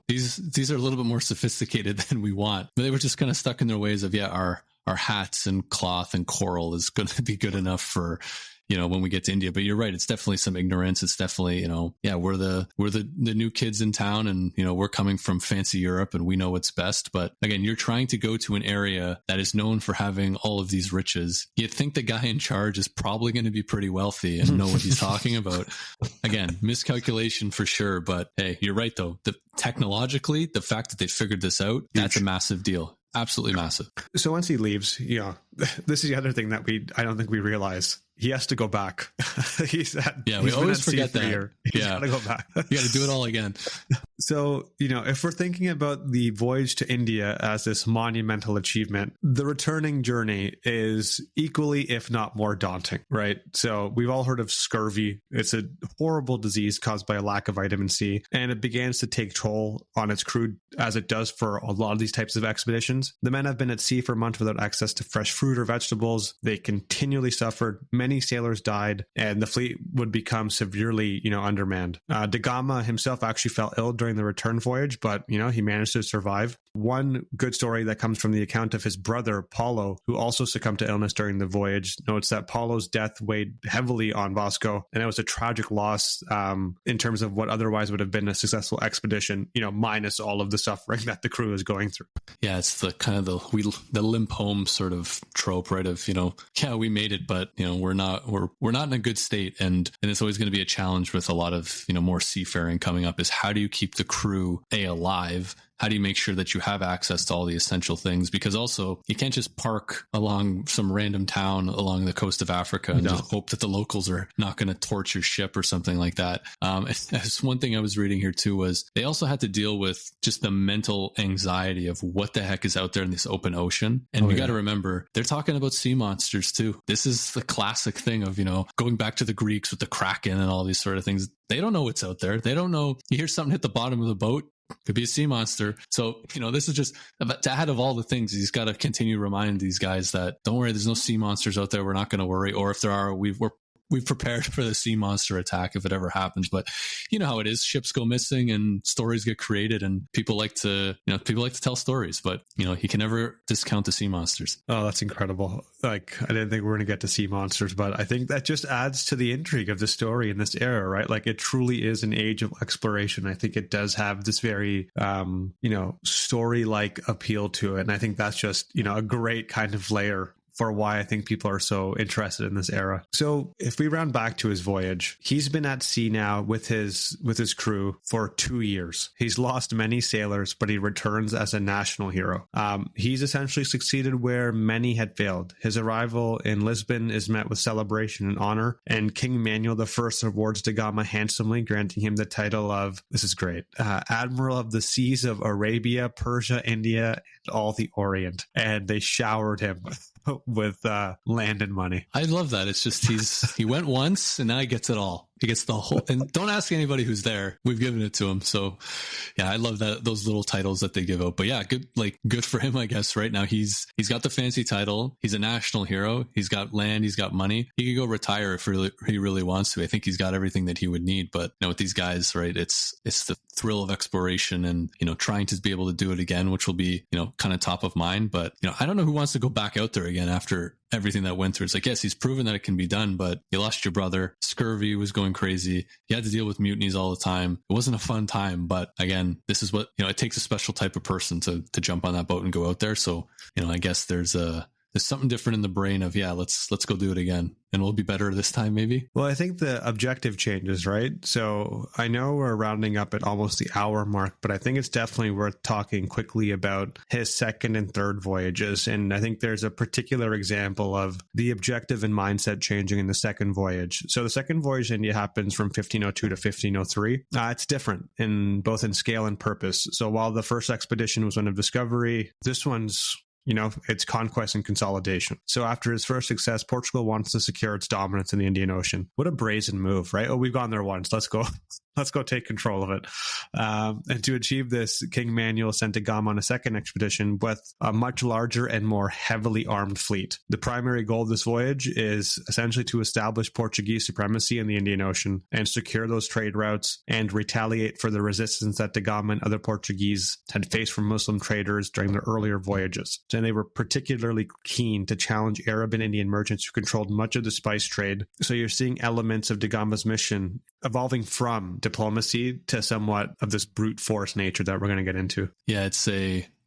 Speaker 3: these are a little bit more sophisticated than we want. But they were just kind of stuck in their ways of, our hats and cloth and coral is going to be good enough for, when we get to India. But you're right. It's definitely some ignorance. It's definitely, we're the new kids in town, and, we're coming from fancy Europe and we know what's best. But again, you're trying to go to an area that is known for having all of these riches. You'd think the guy in charge is probably going to be pretty wealthy and know what he's talking about. Again, miscalculation for sure. But hey, you're right though. Technologically, the fact that they figured this out, that's a massive deal. Absolutely massive.
Speaker 4: So once he leaves, this is the other thing that I don't think we realize. He has to go back.
Speaker 3: We always forget that.
Speaker 4: He's got to go back.
Speaker 3: You got to do it all again.
Speaker 4: So, if we're thinking about the voyage to India as this monumental achievement, the returning journey is equally, if not more daunting, right? So we've all heard of scurvy. It's a horrible disease caused by a lack of vitamin C, and it begins to take toll on its crew as it does for a lot of these types of expeditions. The men have been at sea for months without access to fresh fruit or vegetables. They continually suffered. Many sailors died, and the fleet would become severely, undermanned. Da Gama himself actually fell ill during the return voyage, but, he managed to survive. One good story that comes from the account of his brother, Paulo, who also succumbed to illness during the voyage, notes that Paulo's death weighed heavily on Vasco, and it was a tragic loss in terms of what otherwise would have been a successful expedition, minus all of the suffering that the crew is going through.
Speaker 3: Yeah, it's the kind of the limp home sort of trope, right? Of, we made it, but, we're not in a good state. And it's always going to be a challenge with a lot of, more seafaring coming up, is how do you keep the crew alive? How do you make sure that you have access to all the essential things? Because also, you can't just park along some random town along the coast of Africa and just hope that the locals are not going to torch your ship or something like that. That's one thing I was reading here too, was they also had to deal with just the mental anxiety of what the heck is out there in this open ocean. And you got to remember, they're talking about sea monsters too. This is the classic thing of, going back to the Greeks with the Kraken and all these sort of things. They don't know what's out there. They don't know. You hear something hit the bottom of the boat, could be a sea monster. So, this is just to add of all the things, he's got to continue to remind these guys that don't worry, there's no sea monsters out there. We're not going to worry. Or if there are, we've prepared for the sea monster attack if it ever happens. But you know how it is. Ships go missing and stories get created, and people like to tell stories, but you can never discount the sea monsters.
Speaker 4: Oh, that's incredible. Like, I didn't think we were going to get to sea monsters, but I think that just adds to the intrigue of the story in this era, right? Like, it truly is an age of exploration. I think it does have this very, story-like appeal to it. And I think that's just, a great kind of layer for why I think people are so interested in this era. So if we round back to his voyage, he's been at sea now with his crew for 2 years. He's lost many sailors, but he returns as a national hero. He's essentially succeeded where many had failed. His arrival in Lisbon is met with celebration and honor, and King Manuel I rewards Da Gama handsomely, granting him the title of, this is great, Admiral of the Seas of Arabia, Persia, India, and all the Orient. And they showered him with land and money.
Speaker 3: I love that. It's just he went once and now he gets it all. He gets the whole, and don't ask anybody who's there. We've given it to him. So yeah, I love that, those little titles that they give out. But yeah, good for him, I guess. Right now he's got the fancy title. He's a national hero. He's got land. He's got money. He could go retire if he really wants to. I think he's got everything that he would need. But with these guys, right, it's the thrill of exploration and, trying to be able to do it again, which will be, kind of top of mind. But, I don't know who wants to go back out there again after everything that went through. It's like, yes, he's proven that it can be done, but you lost your brother. Scurvy was going crazy. You had to deal with mutinies all the time. It wasn't a fun time, but again, this is what, it takes a special type of person to jump on that boat and go out there. So, I guess there's there's something different in the brain of, yeah, let's go do it again. And we'll be better this time, maybe.
Speaker 4: Well, I think the objective changes, right? So I know we're rounding up at almost the hour mark, but I think it's definitely worth talking quickly about his second and third voyages. And I think there's a particular example of the objective and mindset changing in the second voyage. So the second voyage to India happens from 1502 to 1503. It's different in both in scale and purpose. So while the first expedition was one of discovery, this one's it's conquest and consolidation. So after his first success, Portugal wants to secure its dominance in the Indian Ocean. What a brazen move, right? Oh, we've gone there once. Let's go take control of it. And to achieve this, King Manuel sent da Gama on a second expedition with a much larger and more heavily armed fleet. The primary goal of this voyage is essentially to establish Portuguese supremacy in the Indian Ocean and secure those trade routes and retaliate for the resistance that da Gama and other Portuguese had faced from Muslim traders during their earlier voyages. And they were particularly keen to challenge Arab and Indian merchants who controlled much of the spice trade. So you're seeing elements of da Gama's mission evolving from diplomacy to somewhat of this brute force nature that we're going to get into.
Speaker 3: Yeah,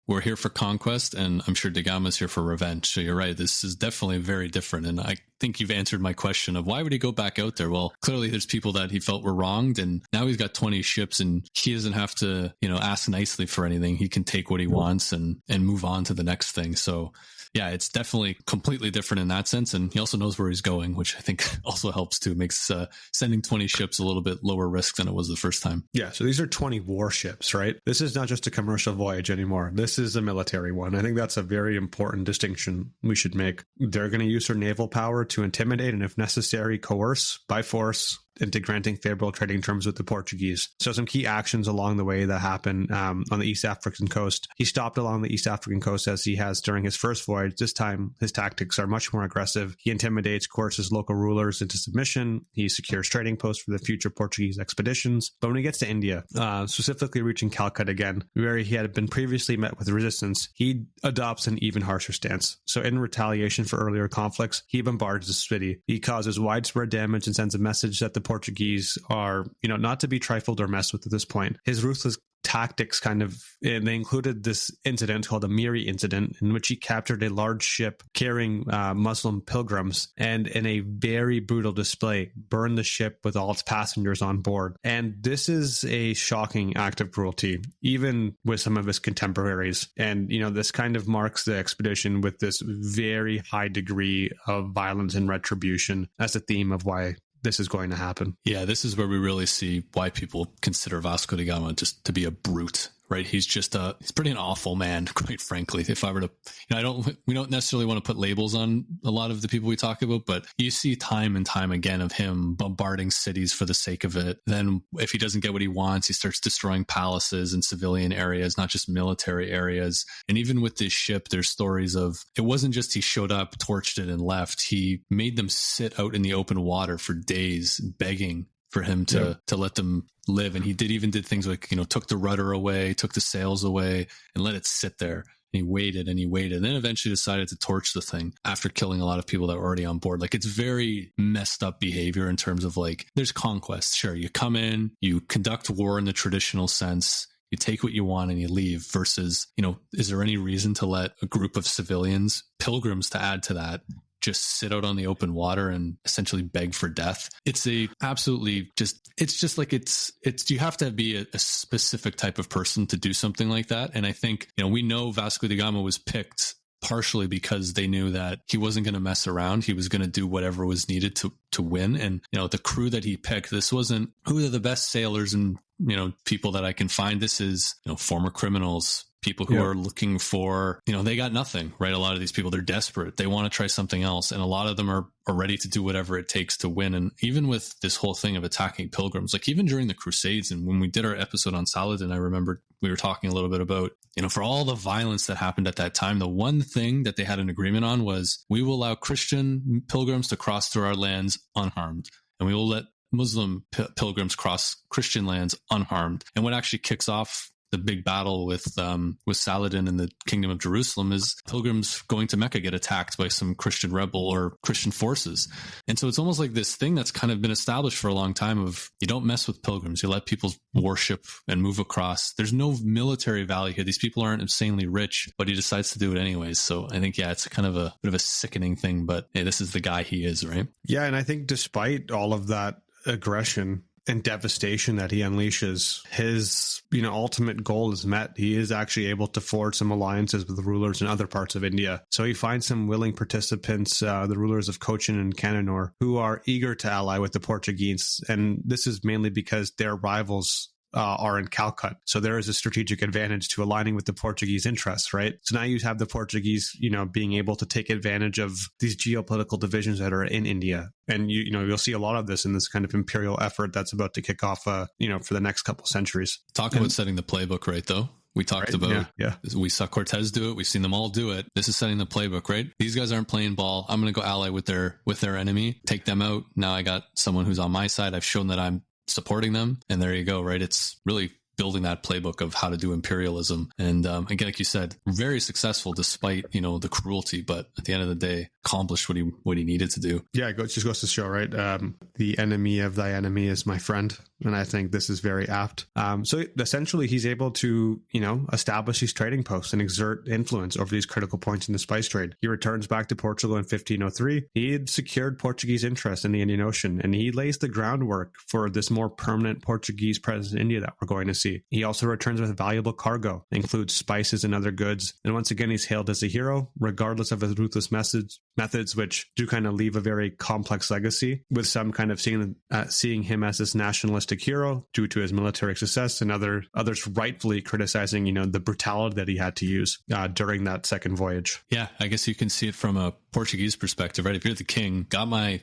Speaker 3: we're here for conquest, and I'm sure da Gama's here for revenge. So you're right. This is definitely very different. And I think you've answered my question of why would he go back out there? Well, clearly there's people that he felt were wronged, and now he's got 20 ships and he doesn't have to, ask nicely for anything. He can take what he wants and move on to the next thing. So yeah, it's definitely completely different in that sense. And he also knows where he's going, which I think also helps too. Makes sending 20 ships a little bit lower risk than it was the first time.
Speaker 4: Yeah, so these are 20 warships, right? This is not just a commercial voyage anymore. This is a military one. I think that's a very important distinction we should make. They're going to use their naval power to intimidate and, if necessary, coerce by force into granting favorable trading terms with the Portuguese. So some key actions along the way that happen on the East African coast. He stopped along the East African coast as he has during his first voyage. This time, his tactics are much more aggressive. He intimidates, coerces local rulers into submission. He secures trading posts for the future Portuguese expeditions. But when he gets to India, specifically reaching Calicut again, where he had been previously met with resistance, he adopts an even harsher stance. So in retaliation for earlier conflicts, he bombards the city. He causes widespread damage and sends a message that the Portuguese are, not to be trifled or messed with at this point. His ruthless tactics they included this incident called the Miri incident, in which he captured a large ship carrying Muslim pilgrims and, in a very brutal display, burned the ship with all its passengers on board. And this is a shocking act of cruelty, even with some of his contemporaries. And, this kind of marks the expedition with this very high degree of violence and retribution as a theme of why this is going to happen.
Speaker 3: Yeah, this is where we really see why people consider Vasco da Gama just to be a brute, right? He's pretty an awful man, quite frankly. If I were to, we don't necessarily want to put labels on a lot of the people we talk about, but you see time and time again of him bombarding cities for the sake of it. Then if he doesn't get what he wants, he starts destroying palaces and civilian areas, not just military areas. And even with this ship, there's stories of, it wasn't just he showed up, torched it and left. He made them sit out in the open water for days begging for him to let them live. And he did things like, took the rudder away, took the sails away and let it sit there. And he waited and then eventually decided to torch the thing after killing a lot of people that were already on board. Like, it's very messed up behavior in terms of, like, there's conquest. Sure, you come in, you conduct war in the traditional sense, you take what you want and you leave, versus, is there any reason to let a group of civilians, pilgrims to add to that, just sit out on the open water and essentially beg for death? It's you have to be a specific type of person to do something like that. And I think, we know Vasco da Gama was picked partially because they knew that he wasn't going to mess around. He was going to do whatever was needed to win. And, the crew that he picked, this wasn't who are the best sailors and, people that I can find. This is, former criminals, people who are looking for, they got nothing, right? A lot of these people, they're desperate. They want to try something else. And a lot of them are ready to do whatever it takes to win. And even with this whole thing of attacking pilgrims, like even during the Crusades, and when we did our episode on Saladin, I remember we were talking a little bit about, for all the violence that happened at that time, the one thing that they had an agreement on was, we will allow Christian pilgrims to cross through our lands unharmed, and we will let Muslim pilgrims cross Christian lands unharmed. And what actually kicks off the big battle with Saladin in the Kingdom of Jerusalem is pilgrims going to Mecca get attacked by some Christian rebel or Christian forces. And so it's almost like this thing that's kind of been established for a long time of you don't mess with pilgrims. You let people worship and move across. There's no military value here. These people aren't insanely rich, but he decides to do it anyways. So I think, yeah, it's kind of a bit of a sickening thing, but hey, this is the guy he is, right?
Speaker 4: Yeah. And I think despite all of that aggression and devastation that he unleashes, his ultimate goal is met. He is actually able to forge some alliances with the rulers in other parts of India. So he finds some willing participants, the rulers of Cochin and Cananore, who are eager to ally with the Portuguese. And this is mainly because their rivals are in Calicut. So there is a strategic advantage to aligning with the Portuguese interests, right? So now you have the Portuguese, being able to take advantage of these geopolitical divisions that are in India. And you'll see a lot of this in this kind of imperial effort that's about to kick off, for the next couple centuries.
Speaker 3: Talk about setting the playbook, right, though? We talked about, we saw Cortez do it. We've seen them all do it. This is setting the playbook, right? These guys aren't playing ball. I'm going to go ally with their enemy, take them out. Now I got someone who's on my side. I've shown that I'm supporting them. And there you go, right? It's really building that playbook of how to do imperialism. And again, like you said, very successful despite, the cruelty, but at the end of the day, accomplished what he needed to do.
Speaker 4: Yeah, it just goes to show, right? The enemy of thy enemy is my friend. And I think this is very apt. So essentially, he's able to, establish these trading posts and exert influence over these critical points in the spice trade. He returns back to Portugal in 1503. He had secured Portuguese interest in the Indian Ocean, and he lays the groundwork for this more permanent Portuguese presence in India that we're going to see. He also returns with valuable cargo, includes spices and other goods. And once again, he's hailed as a hero, regardless of his ruthless methods, which do kind of leave a very complex legacy, with some kind of seeing him as this nationalistic hero due to his military success, and others rightfully criticizing, the brutality that he had to use during that second voyage.
Speaker 3: Yeah, I guess you can see it from a Portuguese perspective, right? If you're the king, got my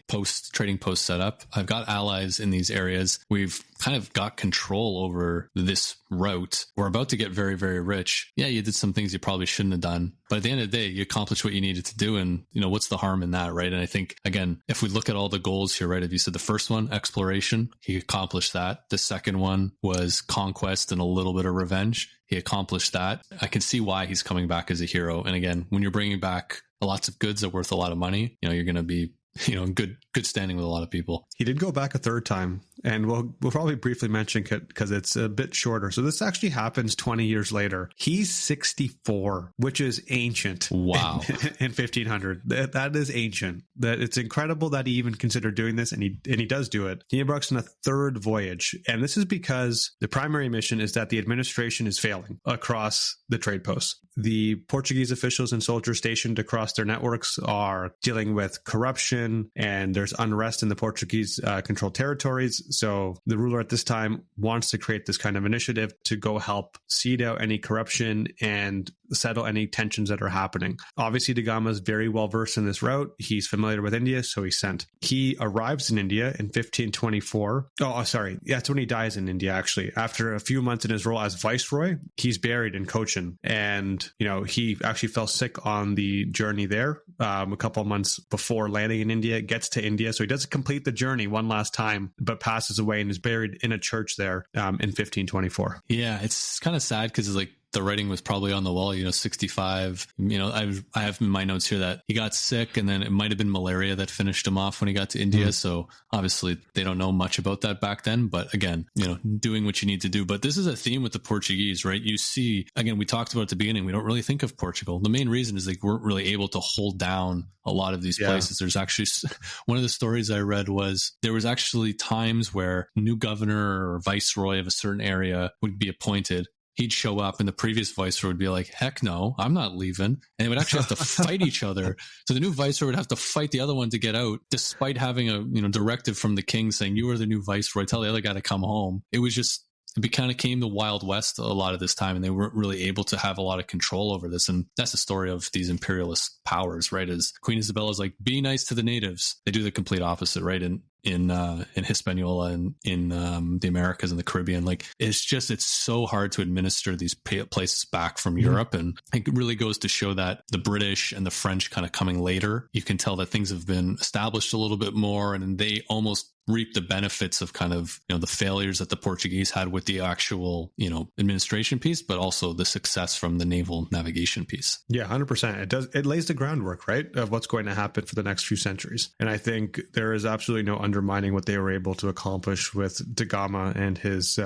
Speaker 3: trading post set up, I've got allies in these areas, we've kind of got control over this route, we're about to get very, very rich. Yeah, you did some things you probably shouldn't have done, but at the end of the day, you accomplished what you needed to do, and what's the harm in that, right? And I think, again, if we look at all the goals here, right, if you said the first one, exploration, he accomplished that. The second one was conquest and a little bit of revenge. He accomplished that. I can see why he's coming back as a hero. And again, when you're bringing back lots of goods that are worth a lot of money, you're going to be in good standing with a lot of people.
Speaker 4: He did go back a third time, and we'll probably briefly mention it because it's a bit shorter. So this actually happens 20 years later. He's 64, which is ancient.
Speaker 3: Wow.
Speaker 4: In 1500. That is ancient. That it's incredible that he even considered doing this, and he does do it. He embarks on a third voyage, and this is because the primary mission is that the administration is failing across the trade posts. The Portuguese officials and soldiers stationed across their networks are dealing with corruption, and there's unrest in the Portuguese controlled territories. So the ruler at this time wants to create this kind of initiative to go help seed out any corruption and settle any tensions that are happening. Obviously, da Gama is very well versed in this route. He's familiar with India, so he's sent. He arrives in India in 1524. Oh, sorry. Yeah, that's when he dies in India, actually. After a few months in his role as viceroy, he's buried in Cochin. And, he actually fell sick on the journey there a couple of months before landing in India, gets to India. So he doesn't complete the journey one last time, but passes away and is buried in a church there in 1524.
Speaker 3: Yeah, it's kind of sad because the writing was probably on the wall, 65. I have in my notes here that he got sick, and then it might have been malaria that finished him off when he got to India. So obviously they don't know much about that back then. But again, doing what you need to do. But this is a theme with the Portuguese, right? You see, again, we talked about at the beginning, we don't really think of Portugal. The main reason is they weren't really able to hold down a lot of these places. There's actually one of the stories I read was there was actually times where new governor or viceroy of a certain area would be appointed. He'd show up and the previous viceroy would be like, heck no, I'm not leaving. And they would actually have to fight each other. So the new viceroy would have to fight the other one to get out, despite having a directive from the king saying, you are the new viceroy, tell the other guy to come home. It was just, it kind of came the Wild West a lot of this time, and they weren't really able to have a lot of control over this. And that's the story of these imperialist powers, right? Is Queen Isabella's like, be nice to the natives. They do the complete opposite, right? In Hispaniola and in the Americas and the Caribbean, it's so hard to administer these places back from Europe. And it really goes to show that the British and the French kind of coming later, you can tell that things have been established a little bit more, and they almost reap the benefits of kind of, the failures that the Portuguese had with the actual, administration piece, but also the success from the naval navigation piece.
Speaker 4: Yeah, 100%. It lays the groundwork, right, of what's going to happen for the next few centuries. And I think there is absolutely no undermining what they were able to accomplish with da Gama and his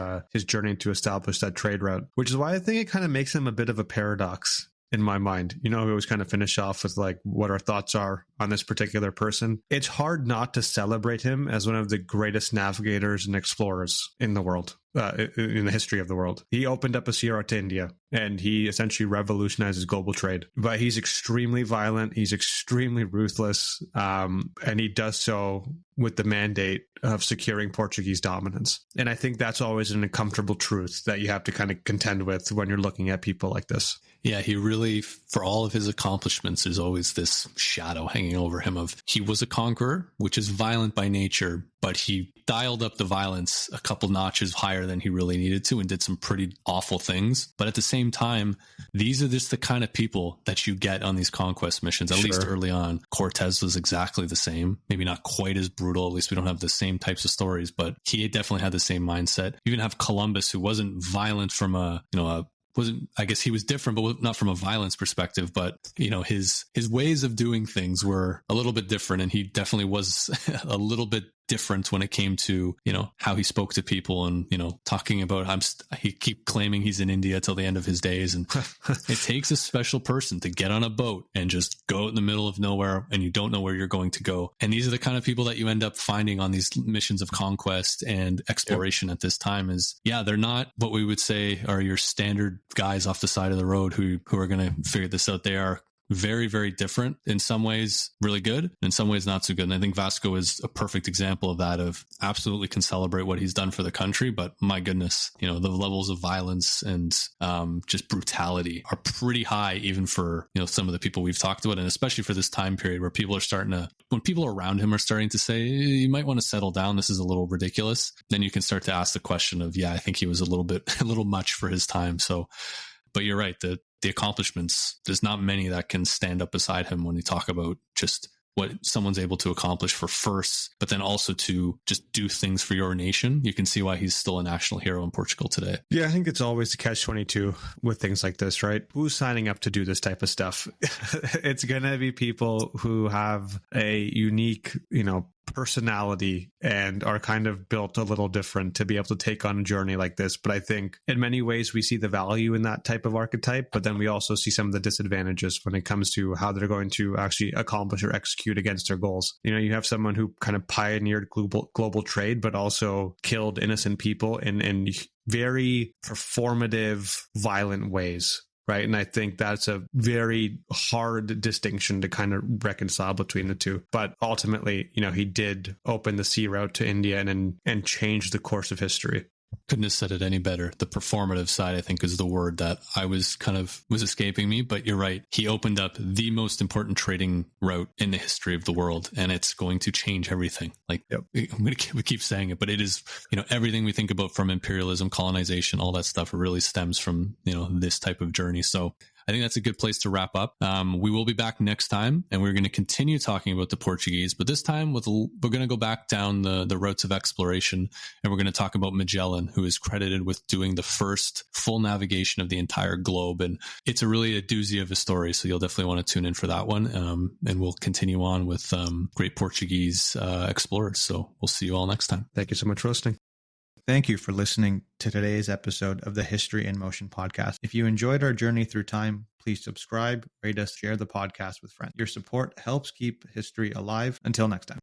Speaker 4: journey to establish that trade route, which is why I think it kind of makes him a bit of a paradox in my mind. We always kind of finish off with like what our thoughts are on this particular person. It's hard not to celebrate him as one of the greatest navigators and explorers in the world, in the history of the world. He opened up a sea route to India and he essentially revolutionizes global trade. But he's extremely violent. He's extremely ruthless. And he does so with the mandate of securing Portuguese dominance. And I think that's always an uncomfortable truth that you have to kind of contend with when you're looking at people like this.
Speaker 3: Yeah, he really, for all of his accomplishments, there's always this shadow hanging over him of he was a conqueror, which is violent by nature, but he dialed up the violence a couple notches higher than he really needed to and did some pretty awful things. But at the same time, these are just the kind of people that you get on these conquest missions, at least early on. Cortez was exactly the same, maybe not quite as brutal. At least we don't have the same types of stories, but he definitely had the same mindset. You even have Columbus, who wasn't violent from I guess he was different, but not from a violence perspective, but his ways of doing things were a little bit different. And he definitely was a little bit different when it came to, how he spoke to people and, talking about, he keep claiming he's in India till the end of his days. And it takes a special person to get on a boat and just go out in the middle of nowhere and you don't know where you're going to go. And these are the kind of people that you end up finding on these missions of conquest and exploration at this time they're not what we would say are your standard guys off the side of the road who are going to figure this out. They are very, very different. In some ways, really good. In some ways, not so good. And I think Vasco is a perfect example of that, of absolutely can celebrate what he's done for the country. But my goodness, the levels of violence and just brutality are pretty high, even for, some of the people we've talked about. And especially for this time period where when people around him are starting to say, you might want to settle down, this is a little ridiculous. Then you can start to ask the question of, I think he was a little much for his time. So, but you're right. The accomplishments, there's not many that can stand up beside him when you talk about just what someone's able to accomplish for first, but then also to just do things for your nation. You can see why he's still a national hero in Portugal today.
Speaker 4: Yeah, I think it's always the catch-22 with things like this, right? Who's signing up to do this type of stuff? It's going to be people who have a unique, personality and are kind of built a little different to be able to take on a journey like this. But I think in many ways we see the value in that type of archetype, but then we also see some of the disadvantages when it comes to how they're going to actually accomplish or execute against their goals. You have someone who kind of pioneered global trade, but also killed innocent people in very performative, violent ways. Right. And I think that's a very hard distinction to kind of reconcile between the two. But ultimately, he did open the sea route to India and change the course of history.
Speaker 3: Couldn't have said it any better. The performative side, I think, is the word that was escaping me. But you're right. He opened up the most important trading route in the history of the world, and it's going to change everything. Like, we keep saying it, but it is, everything we think about from imperialism, colonization, all that stuff really stems from, this type of journey. So I think that's a good place to wrap up. We will be back next time, and we're going to continue talking about the Portuguese, but this time we're going to go back down the routes of exploration, and we're going to talk about Magellan, who is credited with doing the first full navigation of the entire globe. And it's really a doozy of a story, so you'll definitely want to tune in for that one. And we'll continue on with great Portuguese explorers. So we'll see you all next time.
Speaker 4: Thank you so much for listening.
Speaker 2: Thank you for listening to today's episode of the History in Motion podcast. If you enjoyed our journey through time, please subscribe, rate us, share the podcast with friends. Your support helps keep history alive. Until next time.